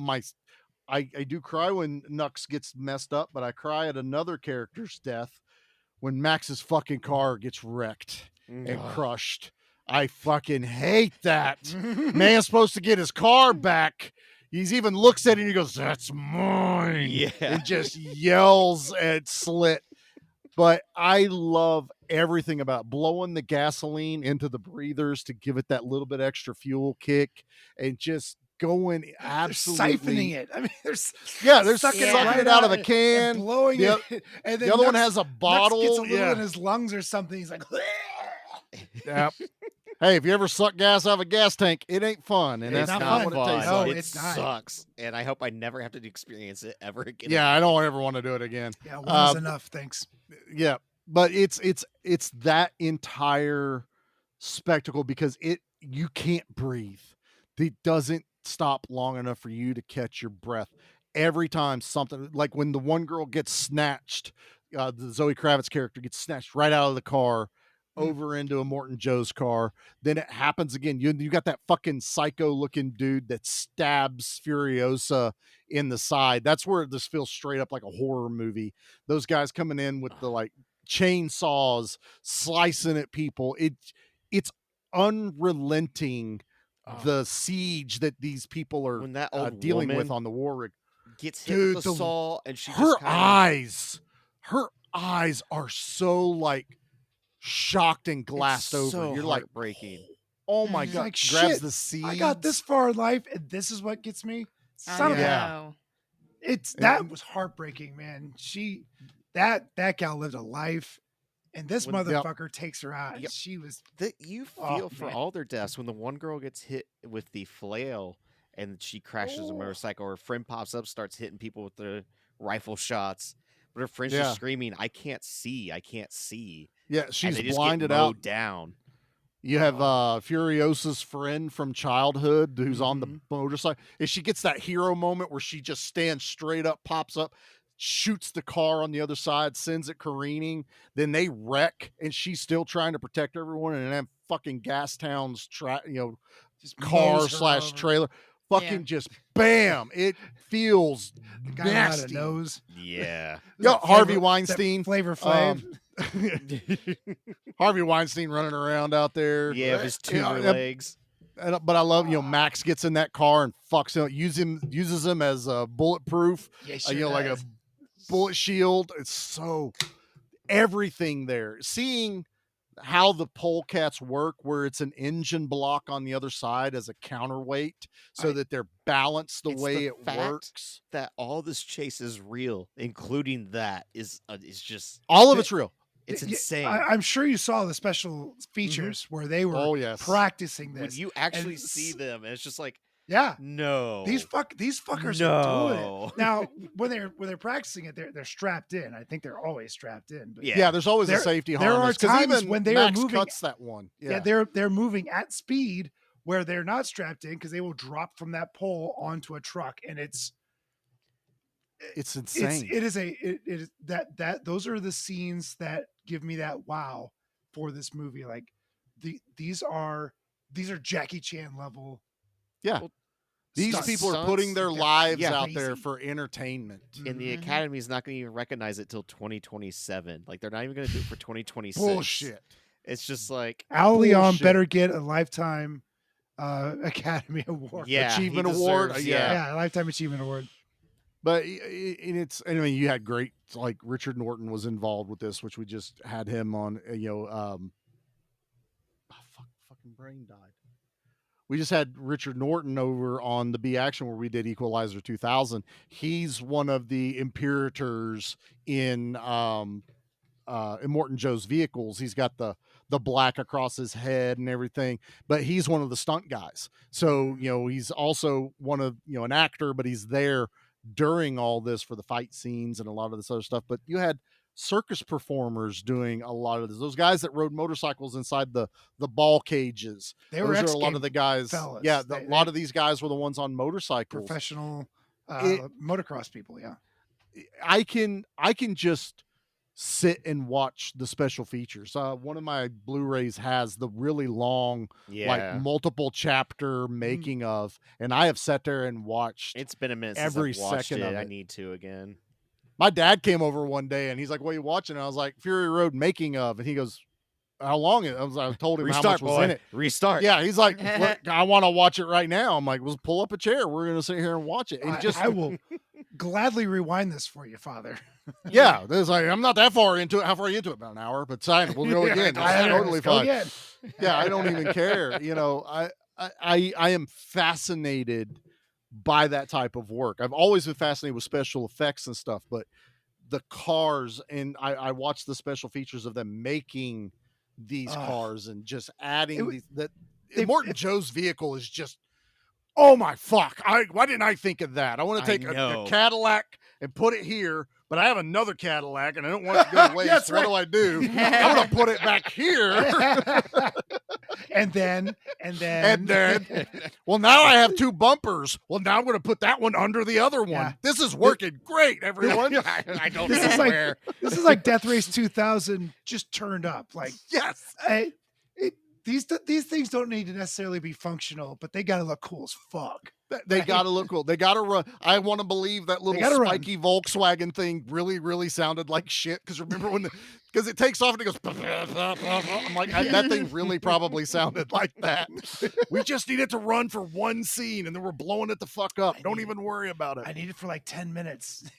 I do cry when Nux gets messed up, but I cry at another character's death when Max's fucking car gets wrecked and Ugh. crushed. I fucking hate that. Man's supposed to get his car back. He's even looks at it and he goes, "That's mine." Yeah. And just yells at Slit. But I love everything about blowing the gasoline into the breathers to give it that little bit extra fuel kick and just going absolutely. They're siphoning it. I mean, they're sucking sucking it out of the and can. blowing The it. And then the other one Nux- has a Nux bottle. gets a little Yeah. in his lungs or something. He's like, Yep. Hey, if you ever suck gas out of a gas tank, it ain't fun, and It's that's not not fun. what it tastes No, like. It it's not. sucks, and I hope I never have to experience it ever again. Yeah, I don't ever want to do it again. yeah, one's enough. Thanks. Yeah, but it's that entire spectacle because you can't breathe. It doesn't stop long enough for you to catch your breath. Every time something like when the one girl gets snatched, the Zoe Kravitz character gets snatched right out of the car over into a Morton Joe's car. Then it happens again. You got that fucking psycho looking dude that stabs Furiosa in the side. That's where this feels straight up like a horror movie. Those guys coming in with the like chainsaws slicing at people. It's unrelenting the siege that these people are When that old dealing with woman on the war rig. gets hit Dude, with the saw, and she her just kinda, eyes are so like shocked and glassed over. so You're like, heartbreaking. oh my Mhm. god! Like, grabs shit, the seeds. I got this far in life, and this is what gets me. I Son of a- Yeah. know. that was heartbreaking, man. That gal lived a life, and this When- motherfucker takes her out. and Yep. She was That you Oh, feel for man. all their deaths when the one girl gets hit with the flail and she crashes a motorcycle. Her friend pops up, starts hitting people with the rifle shots, but her friend's Yeah. just screaming, "I can't see! I can't see!" Yeah, And she's they just blinded get out. mowed down. You have Furiosa's friend from childhood who's on the Mhm. motorcycle. And she gets that hero moment where she just stands straight up, pops up, shoots the car on the other side, sends it careening. Then they wreck, and she's still trying to protect everyone. And then fucking Gastown's just car mows her slash over. trailer, fucking just bam! It feels The guy without a nasty. nose. Yeah. Was Yo, that Harvey Flavor- Weinstein. that Flavor Flav. Harvey Weinstein running around out there. Yeah, with his Yeah, tumor yeah, legs. but I love, Max gets in that car and fucks him, uses him as a bulletproof, Yeah, sure like a does. bullet shield. It's so everything there. Seeing how the polecats work, where it's an engine block on the other side as a counterweight, so that they're balanced the It's way the it fact works. That all this chase is real, including that is just All of it's real. it's Yeah, insane. I'm sure you saw the special features where they were Oh yes. practicing when this. you actually and see them, and it's just like, Yeah, no, these fuckers are doing No. it. Now, when they're practicing it, they're strapped in. I think they're always strapped in. But Yeah, there's always a There- safety there are harness. 'Cause times even when they are Max moving- cuts that one. yeah, they're moving at speed where they're not strapped in because they will drop from that pole onto a truck, and it's insane. it is that those are the scenes that give me that wow for this movie. Like these are Jackie Chan level. Yeah. These stunts. people are putting their They're lives Yeah. out there crazy. for entertainment. and the Mhm. Academy is not going to even recognize it till 2027. Like they're not even going to do it for 2026. Bullshit. It's just like, Al Leon Bullshit. better get a lifetime Academy Award. yeah, he Achievement Award? deserves- Yeah. Yeah, lifetime achievement award. But it's anyway. You had great, like Richard Norton was involved with this, which we just had him on. Fucking brain died. We just had Richard Norton over on the B Action where we did Equalizer 2000. He's one of the imperators in Morton Joe's vehicles. He's got the black across his head and everything, but he's one of the stunt guys. So, he's also one of, an actor, but he's there during all this for the fight scenes and a lot of this other stuff. But you had circus performers doing a lot of this. Those guys that rode motorcycles inside the ball cages. They were Those are a X lot of Game the guys. fellas. Yeah, They- a lot of these guys were the ones on motorcycles. Professional It- motocross people. Yeah. I can just sit and watch the special features. One of my Blu-rays has the really long, yeah. like multiple chapter making of, and I have sat there and watched. It's been a minute every since I've watched second it. of I it. need to again. My dad came over one day and he's like, "What are you watching?" And I was like, "Fury Road making of." And he goes, "How long?" I told him how much was in it. Restart. Yeah, he's like, "Look, I want to watch it right now." I'm like, "Well, pull up a chair. We're gonna sit here and watch it." And I will gladly rewind this for you, Father. yeah, there's like I'm not that far into it. How far are you into it? About an hour, but fine, we'll go again. That's totally fine. Yeah, I don't even care. You know, I am fascinated by that type of work. I've always been fascinated with special effects and stuff, but the cars, and I watched the special features of them making these cars and just adding Morton Joe's vehicle is just, oh my fuck. Why didn't I think of that? I want to take a Cadillac and put it here, but I have another Cadillac and I don't want it to go to waste. What do? I'm going to put it back here. and then, well, now I have two bumpers. Well, now I'm going to put that one under the other one. Yeah. This is working great, everyone. I don't this know is where. This is like Death Race 2000 just turned up. Like, yes. These things don't need to necessarily be functional, but they got to look cool as fuck. They got to look cool. They got to run. I want to believe that little spiky Volkswagen thing really, really sounded like shit. Because remember because it takes off and it goes. I'm like, that thing really probably sounded like that. We just need it to run for one scene, and then we're blowing it the fuck up. Don't even worry about it. I need it for like 10 minutes.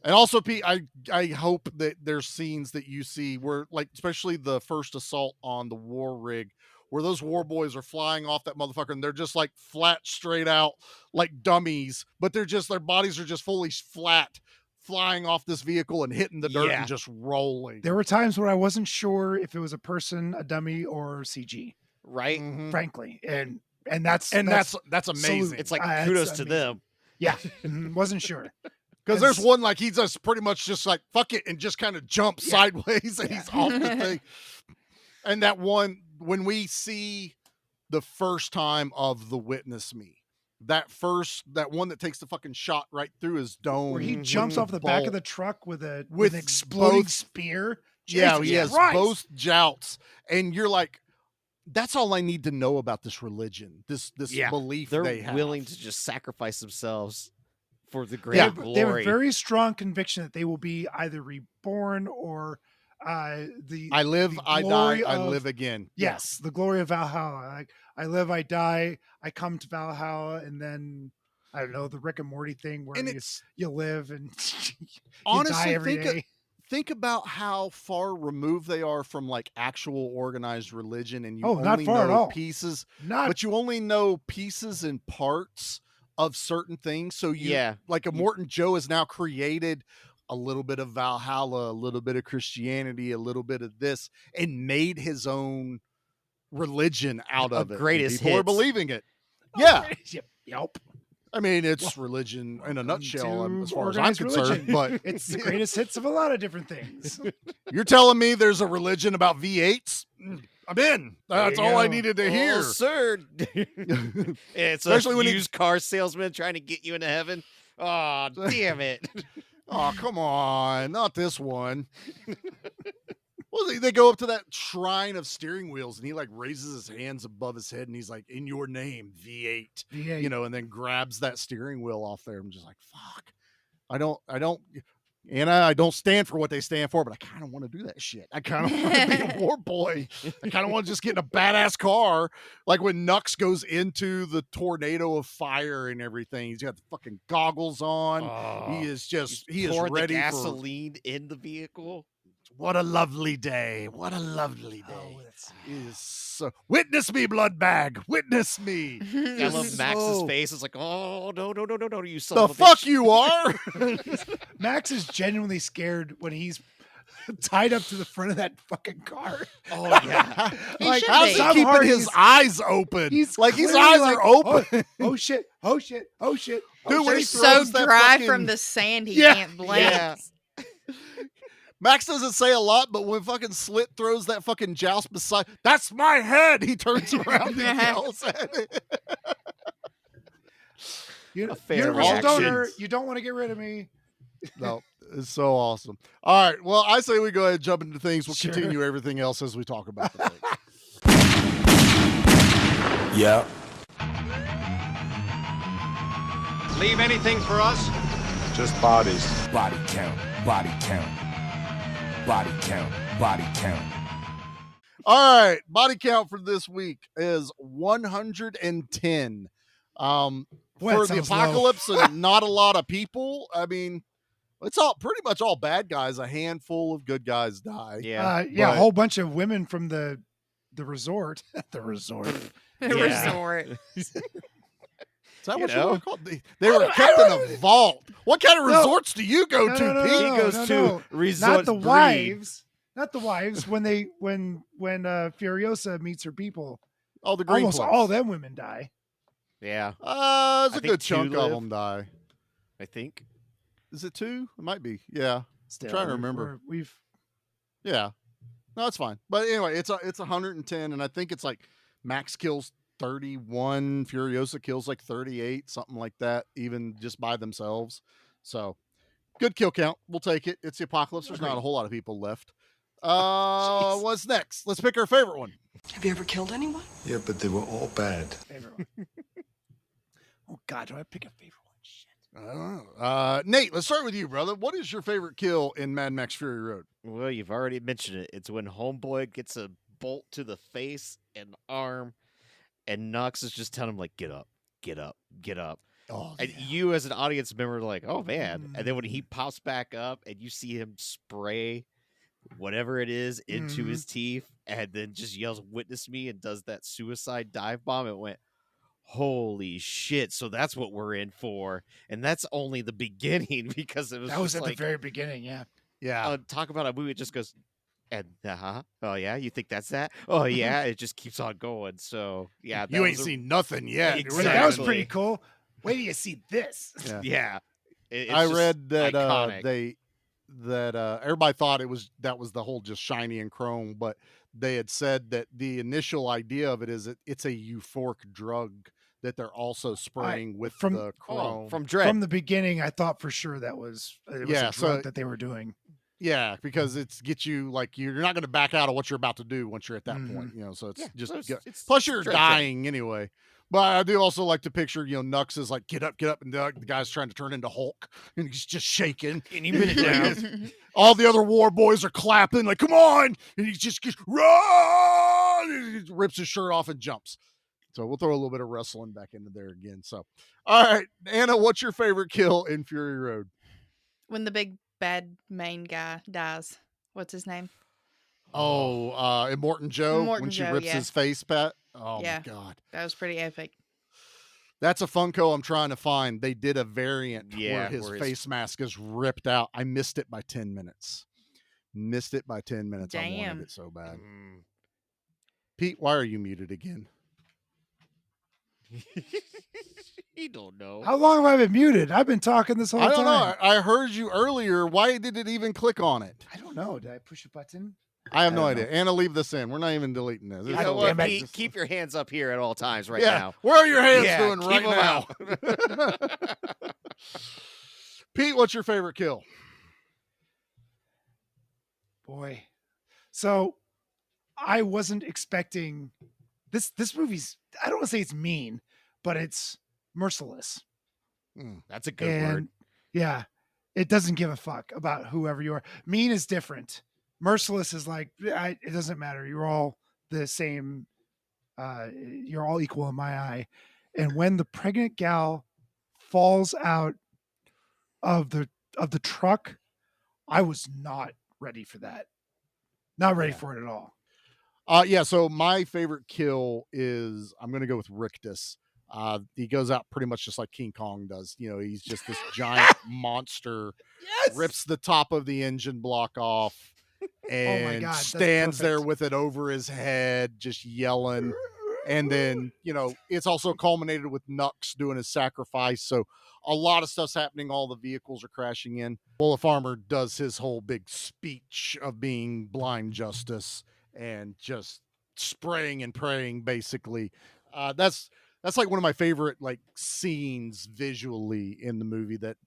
And also, Pete, I hope that there's scenes that you see where, like, especially the first assault on the war rig, where those war boys are flying off that motherfucker and they're just like flat, straight out, like dummies, but their bodies are just fully flat, flying off this vehicle and hitting the dirt and just rolling. There were times where I wasn't sure if it was a person, a dummy, or CG. Right. Mm-hmm. Frankly. And that's amazing. Salute. It's like kudos to them. Yeah. Wasn't sure. Because there's one, like, he's just pretty much just like, fuck it, and just kind of jumps sideways and he's off the thing. And that one, when we see the first time of the Witness Me, that one that takes the fucking shot right through his dome. Where he jumps off the back of the truck with an exploding spear. Yeah, he has both jouts. And you're like, that's all I need to know about this religion, this belief they're they have. Willing to just sacrifice themselves for the great glory. They have a very strong conviction that they will be either reborn or I live, I die, I live again. Yes, the glory of Valhalla. I live, I die, I come to Valhalla, and then I don't know, the Rick and Morty thing where you live and you honestly die every day. Think about how far removed they are from like actual organized religion, and you not far at all. Pieces, but you only know pieces and parts of certain things. So like a Morton Joe has now created a little bit of Valhalla, a little bit of Christianity, a little bit of this, and made his own religion out of it. Greatest People hits. are believing it. Yeah. Yep. I mean, it's religion in a nutshell, as far as I'm concerned. But it's the greatest hits of a lot of different things. You're telling me there's a religion about V8s? I'm in. That's all I needed to hear. Oh, sir. It's especially when used car salesman trying to get you into heaven. Oh, damn it. Oh, come on. Not this one. Well, they go up to that shrine of steering wheels and he like raises his hands above his head and he's like, in your name, V8. You know, and then grabs that steering wheel off there. I'm just like, fuck. I don't stand for what they stand for, but I kind of want to do that shit. I kind of want to be a war boy. I kind of want to just get in a badass car. Like when Nux goes into the tornado of fire and everything, he's got the fucking goggles on. He is ready the gasoline in the vehicle. What a lovely day. What a lovely day. Witness me, blood bag. Witness me. I love Max's face. It's like, oh, no, you son the of a fuck bitch. you are. Max is genuinely scared when he's tied up to the front of that fucking car. Oh, yeah. Like, how's he keeping his eyes open? His eyes are open. Oh, shit. Oh, shit. Oh, shit. Dude, when He's he so throws that dry fucking... from the sand he can't blink. Yeah. Max doesn't say a lot, but when fucking Slit throws that fucking joust beside, that's my head. He turns around and yells at it. You're a real donor. You don't want to get rid of me. No, it's so awesome. All right. Well, I say we go ahead and jump into things. We'll continue everything else as we talk about the thing. Yeah. Leave anything for us? Just bodies. Body count. Body count. Body count. Body count. All right, body count for this week is 110. Boy, For that the sounds low. apocalypse and not a lot of people. I mean, it's all pretty much all bad guys. A handful of good guys die. Yeah. A But- whole bunch of women from the resort. The resort. The Yeah. resort. Is that You what you know. want to call it? They were kept in a vault. What kind of No. resorts do you go No, to, no, no, Pete? He no, goes no, to no. Resort Not the Breed. wives. Not the wives. When Furiosa meets her people, Oh, the green almost place. all them women die. Yeah, There's I a think good 2 chunk of live. them die. I think. Is it 2? It might be. Yeah. Still, trying to remember. We've Yeah. No, it's fine. But anyway, it's 110, and I think it's like Max kills 31, Furiosa kills like 38, something like that, even just by themselves. So good kill count. We'll take it. It's the apocalypse. There's not a whole lot of people left. What's next? Let's pick our favorite one. Have you ever killed anyone? Yeah, but they were all bad. favorite one. Oh God, do I pick a favorite one? Shit. I don't know. Nate, let's start with you, brother. What is your favorite kill in Mad Max Fury Road? Well, you've already mentioned it. It's when Homeboy gets a bolt to the face and arm, and Knox is just telling him like, "Get up, get up, get up." Oh, And you, as an audience member, are like, "Oh man!" And then when he pops back up, and you see him spray whatever it is into his teeth, and then just yells, "Witness me!" and does that suicide dive bomb, it went, "Holy shit!" So that's what we're in for, and that's only the beginning because it was That was just at like, the very beginning. Yeah. yeah. talk about a movie. It just goes, and oh yeah, you think that's that? Oh yeah, it just keeps on going. So yeah, You ain't seen nothing yet. Exactly. That was pretty cool. Wait till you see this. Yeah. Yeah, it's I just read that iconic. everybody thought that was the whole just shiny and chrome, but they had said that the initial idea of it is it's a euphoric drug that they're also spraying with from- the chrome. from Dread. From the beginning, I thought for sure that was it was Yeah, a drug so- that they were doing. Yeah, because it's get you like you're not going to back out of what you're about to do once you're at that Mhm. point, you know. So it's Yeah, just so it's plus you're Dread. dying anyway. But I do also like to picture, you know, Nux is like get up, and the guy's trying to turn into Hulk, and he's just shaking. Any minute now. All the other war boys are clapping, like "Come on!" and he just gets run. And he rips his shirt off and jumps. So we'll throw a little bit of wrestling back into there again. So, all right, Anna, what's your favorite kill in Fury Road? When the big bad main guy dies. What's his name? Oh, Immortan Joe Immortan when she Joe, rips yeah. his face pat. Oh Yeah. my god. That was pretty epic. That's a Funko I'm trying to find. They did a variant Yeah, where his where his- face mask is ripped out. I missed it by 10 minutes. Missed it by 10 minutes. I Damn. wanted it so bad. Mm. Pete, why are you muted again? You don't know. How long have I been muted? I've been talking this whole I don't time. know. I heard you earlier. Why did it even click on it? I don't know. Did I push a button? I have no don't idea. Anna, leave this in. We're not even deleting this. You It's know okay. what, damn it. Pete? Keep your hands up here at all times right yeah. now. Where are your hands Yeah, doing keep right 'em now? Pete, what's your favorite kill? Boy. So I wasn't expecting this movie's I don't want to say it's mean, but it's merciless. That's a good word. And yeah, it doesn't give a fuck about whoever you are. Mean is different. Merciless is like it doesn't matter. You're all the same. You're all equal in my eye. And when the pregnant gal falls out of the truck, I was not ready for that. Not ready for it at all. Yeah, so my favorite kill is I'm gonna go with Rictus. He goes out pretty much just like King Kong does. You know, he's just this giant monster, rips the top of the engine block off, and God, that's stands there perfect. with it over his head, just yelling. And then, you know, it's also culminated with Nux doing his sacrifice. So a lot of stuff's happening. All the vehicles are crashing in. Bullet Farmer does his whole big speech of being blind justice and just spraying and praying, basically. That's like one of my favorite like scenes visually in the movie. That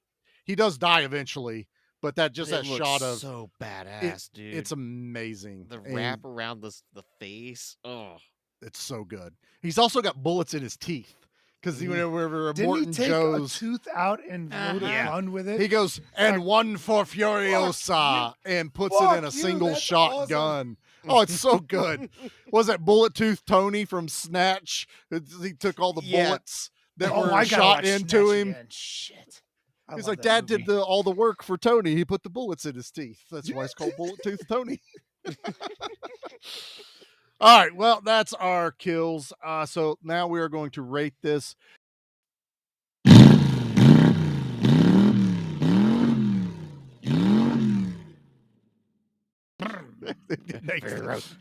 he does die eventually, but that just It that looks shot of so badass, dude. it's amazing. The And wrap around the face. Oh, it's so good. He's also got bullets in his teeth Because whenever Didn't Morton he take goes, a tooth out and load a Yeah. gun with it? he goes, and one for Furiosa, and puts it in a Fuck you, single that's shot awesome. gun. Oh, it's so good. Was that Bullet Tooth Tony from Snatch? He took all the Yeah. bullets that Oh, were I gotta shot watch into Snatch him. again. Shit. I He's love like, that Dad movie. did all the work for Tony. He put the bullets in his teeth. That's why it's called Bullet Tooth Tony. All right, well, that's our kills. So now we are going to rate this.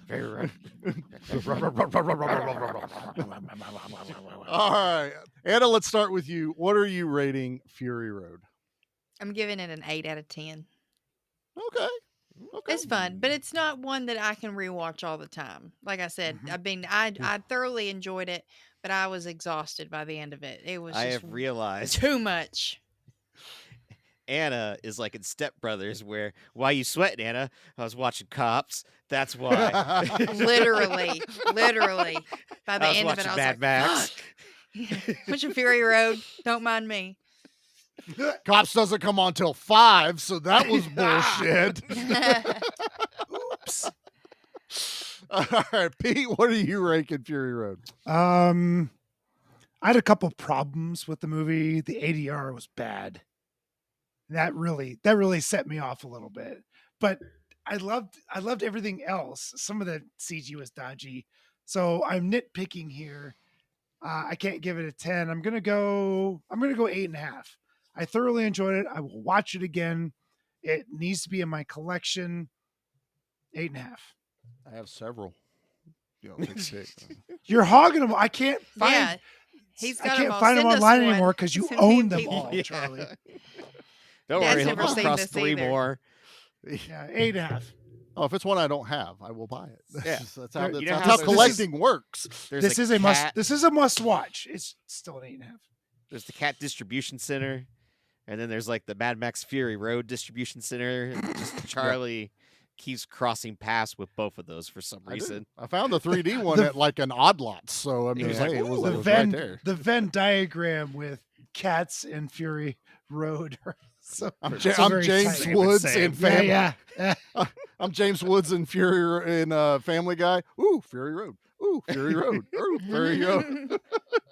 Very road. All right, Anna, let's start with you. What are you rating Fury Road? I'm giving it an 8 out of 10. Okay. It's fun, but it's not one that I can rewatch all the time. Like I said, I thoroughly enjoyed it, but I was exhausted by the end of it. It was I just have realized too much. Anna is like in Step Brothers, where why you sweating, Anna? I was watching Cops. That's why. literally. By the I was end of it, watching I was Mad like, Max. "Fuck." Watching Fury Road. Don't mind me. Cops doesn't come on till 5, so that was bullshit. Oops. All right, Pete, what are you ranking Fury Road? I had a couple problems with the movie. The ADR was bad. That really set me off a little bit. But I loved everything else. Some of the CG was dodgy. So I'm nitpicking here. I can't give it a 10. I'm gonna go 8.5. I thoroughly enjoyed it. I will watch it again. It needs to be in my collection. 8.5. I have several. Take 6. You're hogging them. I can't find. Yeah. He's got I them can't all. find them Send us online one. anymore because you Send me own and them Pete all, one. Charlie. Don't Dad's worry, he'll never come seen across this 3 either. more. Yeah, 8.5. Oh, if it's one I don't have, I will buy it. Yeah. That's how, You know that's how how there's- collecting works. There's This a is a must. cat- This is a must watch. It's still an 8.5. There's the Cat Distribution Center, and then there's like the Mad Max Fury Road Distribution Center. And just Charlie keeps crossing paths with both of those for some reason. I found the 3D one The- at like an Odd Lots, so I mean, was like, hey, it was, "Ooh." it was right there. The Venn diagram with cats and Fury Road. So, I'm so very James tight. Woods in Family. Yeah. I'm James Woods in Family Guy. Ooh, Fury Road. Ooh, Fury Road. Ooh, Fury Road.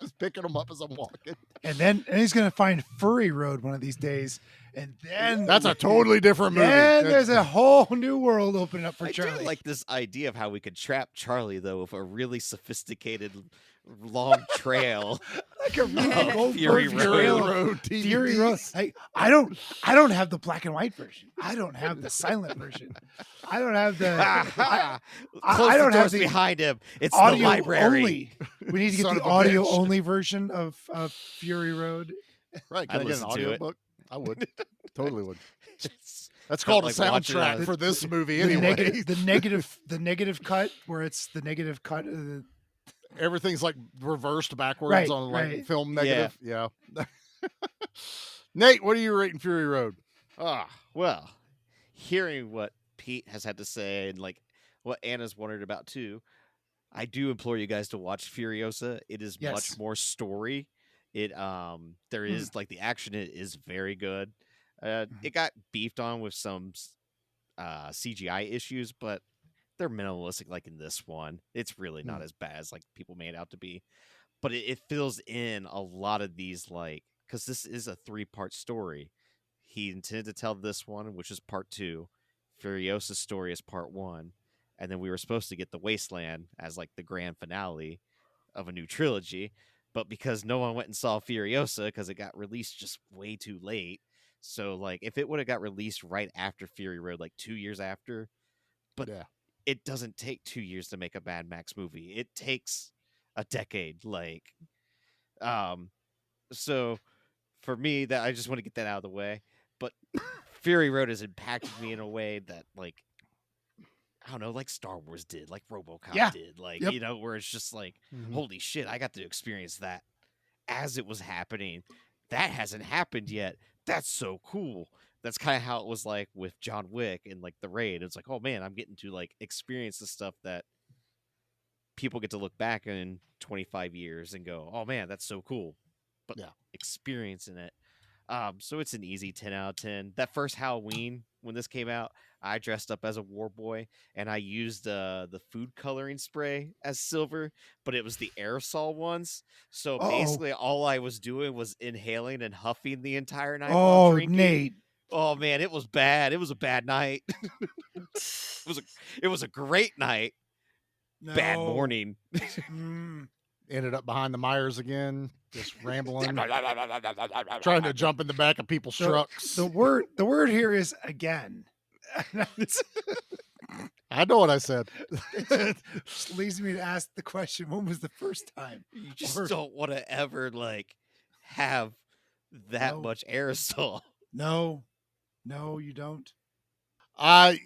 Just picking them up as I'm walking. And he's gonna find Furry Road one of these days, and then That's a totally different movie. Then there's a whole new world opening up for I Charlie. do like this idea of how we could trap Charlie though with a really sophisticated long trail. Like a Goldberg Fury trail of Road. Fury Road. I don't have the black and white version. I don't have the silent version. I don't have the. I Close don't the have doors the behind him. It's audio the library. only. We need to get Son the of a audio bitch. only version of Fury Road. Right. I'd Can I get an listen to it. audiobook? I would. Totally would. That's Felt called like a watching it soundtrack on- for this movie The anyway. the negative cut where it's the negative cut of the. Everything's like reversed backwards Right, on like right. film negative. Yeah. Nate, what are you rating Fury Road? Well, hearing what Pete has had to say and like what Anna's wondered about too, I do implore you guys to watch Furiosa. It is Yes. much more story. It there is like the action is very good. It got beefed on with some CGI issues, but they're minimalistic. Like in this one, it's really not as bad as like people made it out to be. But it fills in a lot of these like because this is a 3-part story. He intended to tell this one, which is part 2. Furiosa's story is part 1, and then we were supposed to get the Wasteland as like the grand finale of a new trilogy. But because no one went and saw Furiosa because it got released just way too late, so like if it would have got released right after Fury Road, like 2 years after, but Yeah. it doesn't take 2 years to make a Mad Max movie. It takes a decade. Like, so for me, that I just want to get that out of the way. But Fury Road has impacted me in a way that, like, I don't know, like Star Wars did, like RoboCop did, like Yep. you know, where it's just like, holy shit, I got to experience that as it was happening. That hasn't happened yet. That's so cool. That's kind of how it was like with John Wick and like the Raid. It's like, oh man, I'm getting to like experience the stuff that people get to look back in 25 years and go, "Oh man, that's so cool." But Yeah. experiencing it. So it's an easy 10 out of 10. That first Halloween when this came out, I dressed up as a war boy and I used the food coloring spray as silver, but it was the aerosol ones. So basically all I was doing was inhaling and huffing the entire night while drinking. Nate. Oh man, it was bad. It was a bad night. it was a great night. Bad morning. Ended up behind the Myers again, just rambling, trying to jump in the back of people's trucks. The word here is again. I know what I said. Just leads me to ask the question: when was the first time? You just don't want to ever have that much aerosol. No, you don't. I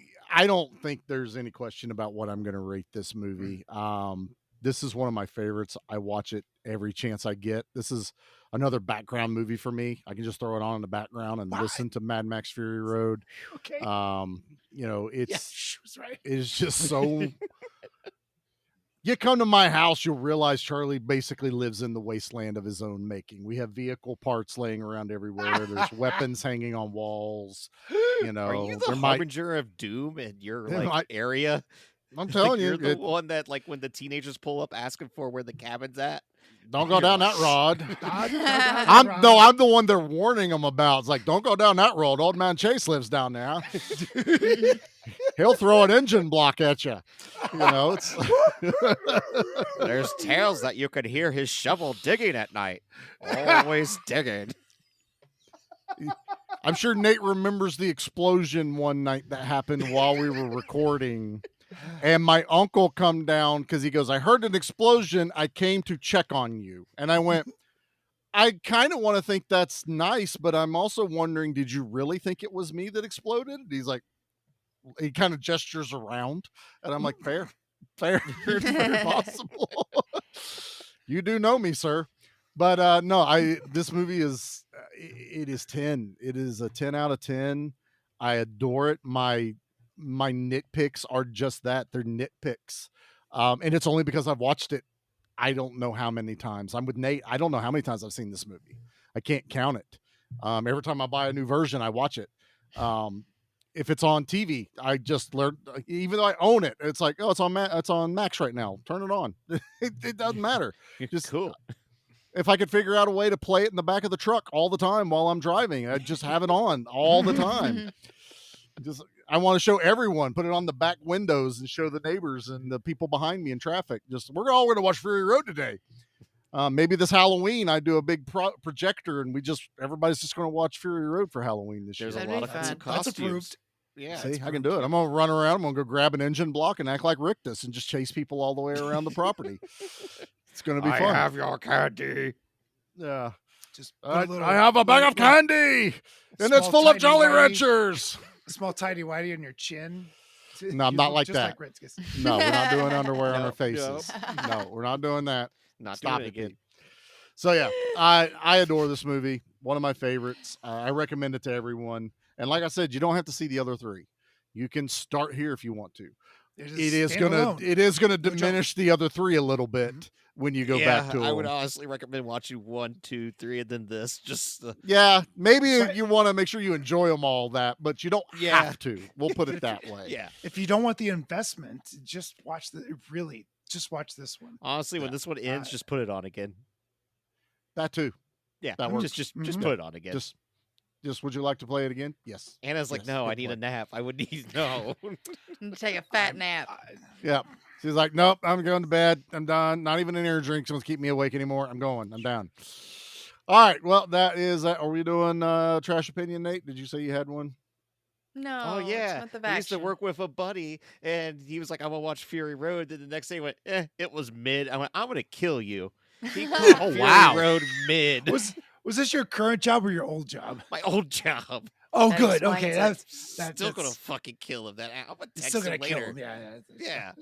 don't think there's any question about what I'm going to rate this movie. This is one of my favorites. I watch it every chance I get. This is another background movie for me. I can just throw it on in the background and listen to Mad Max Fury Road. Okay. It's just so. You come to my house, you'll realize Charlie basically lives in the wasteland of his own making. We have vehicle parts laying around everywhere. There's weapons hanging on walls. Are you the harbinger of doom in your area? I'm telling you, you're the one that when the teenagers pull up asking for where the cabin's at. Don't go down that road. I'm the one they're warning them about. It's like, don't go down that road. Old man Chase lives down there. He'll throw an engine block at you. It's there's tales that you could hear his shovel digging at night. Always digging. I'm sure Nate remembers the explosion one night that happened while we were recording. And my uncle come down because he goes, I heard an explosion. I came to check on you. And I went, I kind of want to think that's nice, but I'm also wondering, did you really think it was me that exploded? And he's like, he kind of gestures around. And I'm like, fair, very possible. You do know me, sir. But no, this movie is, it is 10. It is a 10 out of 10. I adore it. My nitpicks are just that. They're nitpicks. And it's only because I've watched it. I don't know how many times. I'm with Nate. I don't know how many times I've seen this movie. I can't count it. Every time I buy a new version, I watch it. If it's on TV, I just learned, even though I own it, it's like, oh, it's on Max right now. Turn it on. It doesn't matter. Just cool. If I could figure out a way to play it in the back of the truck all the time while I'm driving, I'd just have it on all the time. I want to show everyone, put it on the back windows and show the neighbors and the people behind me in traffic. We're all going to watch Fury Road today. Maybe this Halloween I do a big projector and everybody's just going to watch Fury Road for Halloween this year. There's a lot of cool costumes. That's approved. Yeah, see, I can do it. I'm going to run around. I'm going to go grab an engine block and act like Rictus and just chase people all the way around the property. It's going to be fun. I have your candy. Yeah. Just I have a bag of candy and it's full of Jolly Ranchers. A small tidy whitey on your chin. No, I'm not like that. Like No, we're not doing underwear on our faces. No, we're not doing that. Not Stop doing it, it again. So yeah, I adore this movie. One of my favorites. I recommend it to everyone. And like I said, you don't have to see the other three. You can start here if you want to. It is gonna diminish the other three a little bit when you go back to them. I would honestly recommend watching 1, 2, 3, and then this. Maybe you want to make sure you enjoy them all that, but you don't have to. We'll put it that way. Yeah. If you don't want the investment, just watch this one. Honestly, when this one ends, just put it on again. That too. Yeah. That works. Just put it on again. Just would you like to play it again? Yes. Anna's like, no, I need a nap. I would need Take a fat nap. Yeah. She's like, nope, I'm going to bed. I'm done. Not even an air drink to keep me awake anymore. I'm going. I'm down. All right. Well, that is that. Are we doing trash opinion, Nate? Did you say you had one? No. Oh yeah. It's not I used to work with a buddy, and he was like, "I'm gonna watch Fury Road." Then the next day, he went, "It was mid." I went, "I'm gonna kill you." He called Fury Road mid. Was this your current job or your old job? My old job. Oh, That good. explains Okay, it. that's Still gonna fucking kill him. I'm gonna text still him gonna kill later. him. Yeah.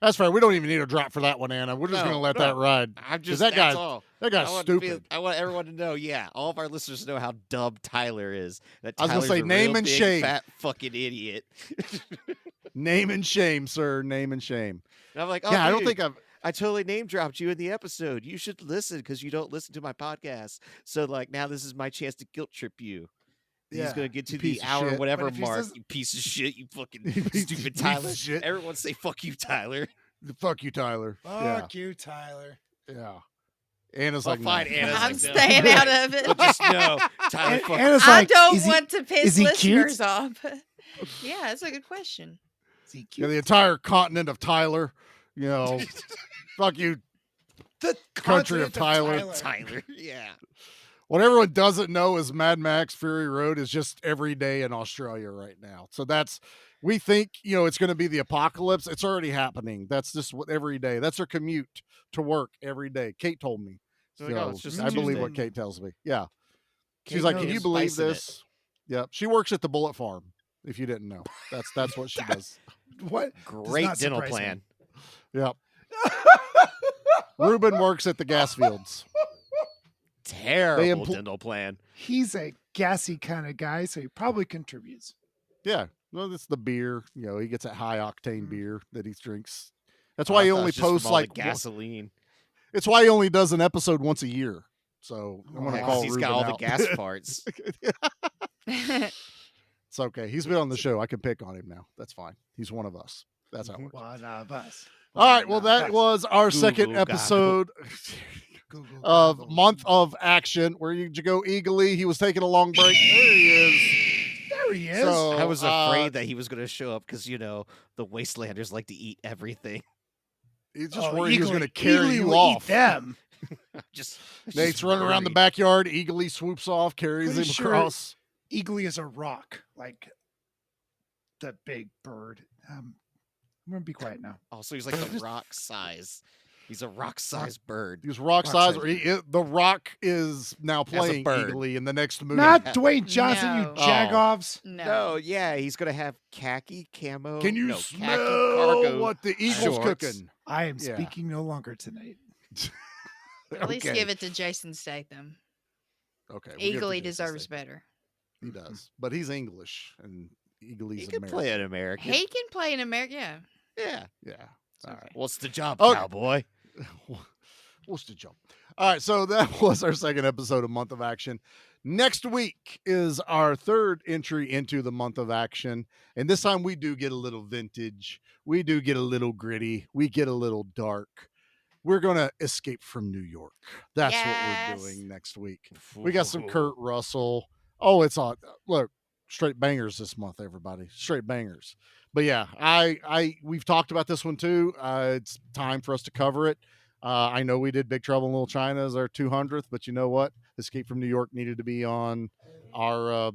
That's fair. We don't even need a drop for that one, Anna. We're just going to let that ride. I'm just that that's guy. all. That guy's stupid. I want everyone to know. Yeah, all of our listeners know how dumb Tyler is. That I was gonna Tyler's say, a name real and big, shame. fat fucking idiot. Name and shame, sir. Name and shame. And I'm like, oh, Yeah, I don't dude, think I've I totally name dropped you in the episode. You should listen because you don't listen to my podcast. So like now this is my chance to guilt trip you. He's gonna get to the hour whatever mark. You piece of shit. You fucking stupid Tyler. Everyone say fuck you, Tyler. Fuck you, Tyler. Fuck you, Tyler. Yeah. Anna's Well, like, fine, no. Anna's I'm like, no. staying out of it. But just know, Tyler. Fuck Anna's I like, don't is he- want to piss is he cute? listeners off. Yeah, that's a good question. Is he Yeah, cute? the entire continent of Tyler. You know, fuck you. The country of continent Tyler. Yeah. What everyone doesn't know is Mad Max Fury Road is just every day in Australia right now. So we think, it's going to be the apocalypse. It's already happening. That's just what every day. That's her commute to work every day. Kate told me. So, like, oh, it's just I believe Tuesday. what Kate tells me. Yeah. Kate She's like, knows. can you believe Spicing it. this? Yeah. She works at the Bullet Farm, if you didn't know. That's what she does. What? Great not dental surprise plan. Yep. Ruben works at the gas fields. Terrible dental plan. He's a gassy kind of guy, so he probably contributes. Yeah. Well, it's the beer. He gets that high octane beer that he drinks. That's Oh, why I he thought it only was just from posts all the like gasoline. It's why he only does an episode once a year. So I'm gonna Yeah, 'cause call he's Ruben got all out. the gas parts. It's okay. He's been on the show. I can pick on him now. That's fine. He's one of us. That's how it works. One of us. All right. Well, that was our second Google episode of Month of Action. Where you go, Eagly? He was taking a long break. There he is. There he is. So, I was afraid that he was going to show up because, the Wastelanders like to eat everything. he's just worried he was Eagly- going to carry Eagly you will off. Eat them. Just Nate's running around the backyard. Eagly swoops off, carries Pretty him sure- across. Eagly is a rock, like the big bird. I'm gonna be quiet now. Also, he's like the rock size. He's a rock sized bird. He's rock size. The Rock is now a playing bird. Eagly in the next movie. Not Dwayne Johnson, No. you jagoffs. No. No, yeah, he's gonna have khaki camo. Can you no, smell khaki cargo what the Eagle's shorts. cooking? I am Yeah. speaking no longer tonight. At least Okay. give it to Jason Statham. Okay. we'll give it to Eagly Jason deserves Statham. better. He does, but he's English and Eagly's He can American. play an American. He can play in America. Yeah. Yeah. Yeah. It's All okay. right. What's the job, Okay. cowboy? What's the jump? All right, so that was our second episode of Month of Action. Next week is our third entry into the Month of Action, and this time we do get a little vintage. We do get a little gritty. We get a little dark. We're gonna escape from New York. That's what Yes. we're doing next week. We got some Kurt Russell. Oh, it's on. Look, straight bangers this month, everybody. Straight bangers. But yeah, we've talked about this one too. It's time for us to cover it. I know we did Big Trouble in Little China as our 200th, but you know what? Escape from New York needed to be on our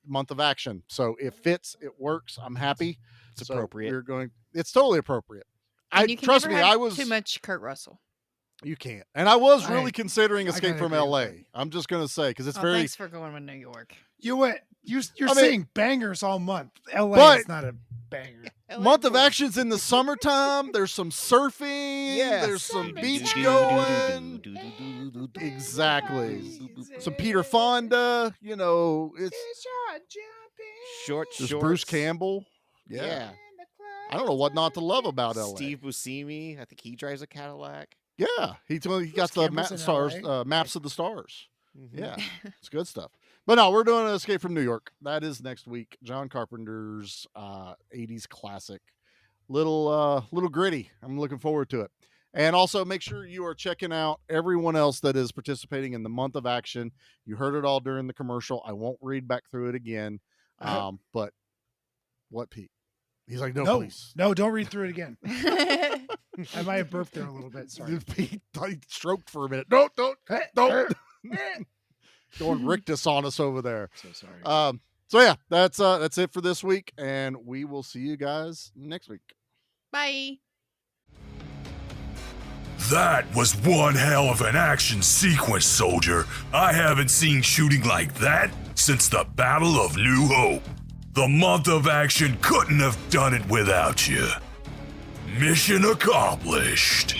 Month of Action. So it fits, it works. I'm happy. It's So appropriate. It's totally appropriate. And you can Trust never me, have I was too much Kurt Russell. You can't. And I was really I- considering I Escape gotta from agree with LA. that. I'm just gonna say because it's Oh, very thanks for going with New York. You went. You're I mean- saying bangers all month. LA But- is not a banger. Month of Action's in the summertime. There's some surfing. Yeah. There's some beach Summertime. going. Exactly. Some Peter Fonda. It's Short there's shorts. Bruce Campbell. Yeah. I don't know what not to love about LA. Steve Buscemi. I think he drives a Cadillac. Yeah, he got the Campbell's in stars, LA. maps of the stars. Mhm. Yeah, it's good stuff. But no, we're doing an Escape from New York. That is next week. John Carpenter's 80s classic. Little gritty. I'm looking forward to it. And also make sure you are checking out everyone else that is participating in the Month of Action. You heard it all during the commercial. I won't read back through it again. But what, Pete? He's like, no, please. No, don't read through it again. I might have burped there a little bit. Sorry. Pete he stroked for a minute. Don't. Going rictus on us over there. So sorry. So yeah, that's it for this week, and we will see you guys next week. Bye. That was one hell of an action sequence, soldier. I haven't seen shooting like that since the Battle of New Hope. The Month of Action couldn't have done it without you. Mission accomplished.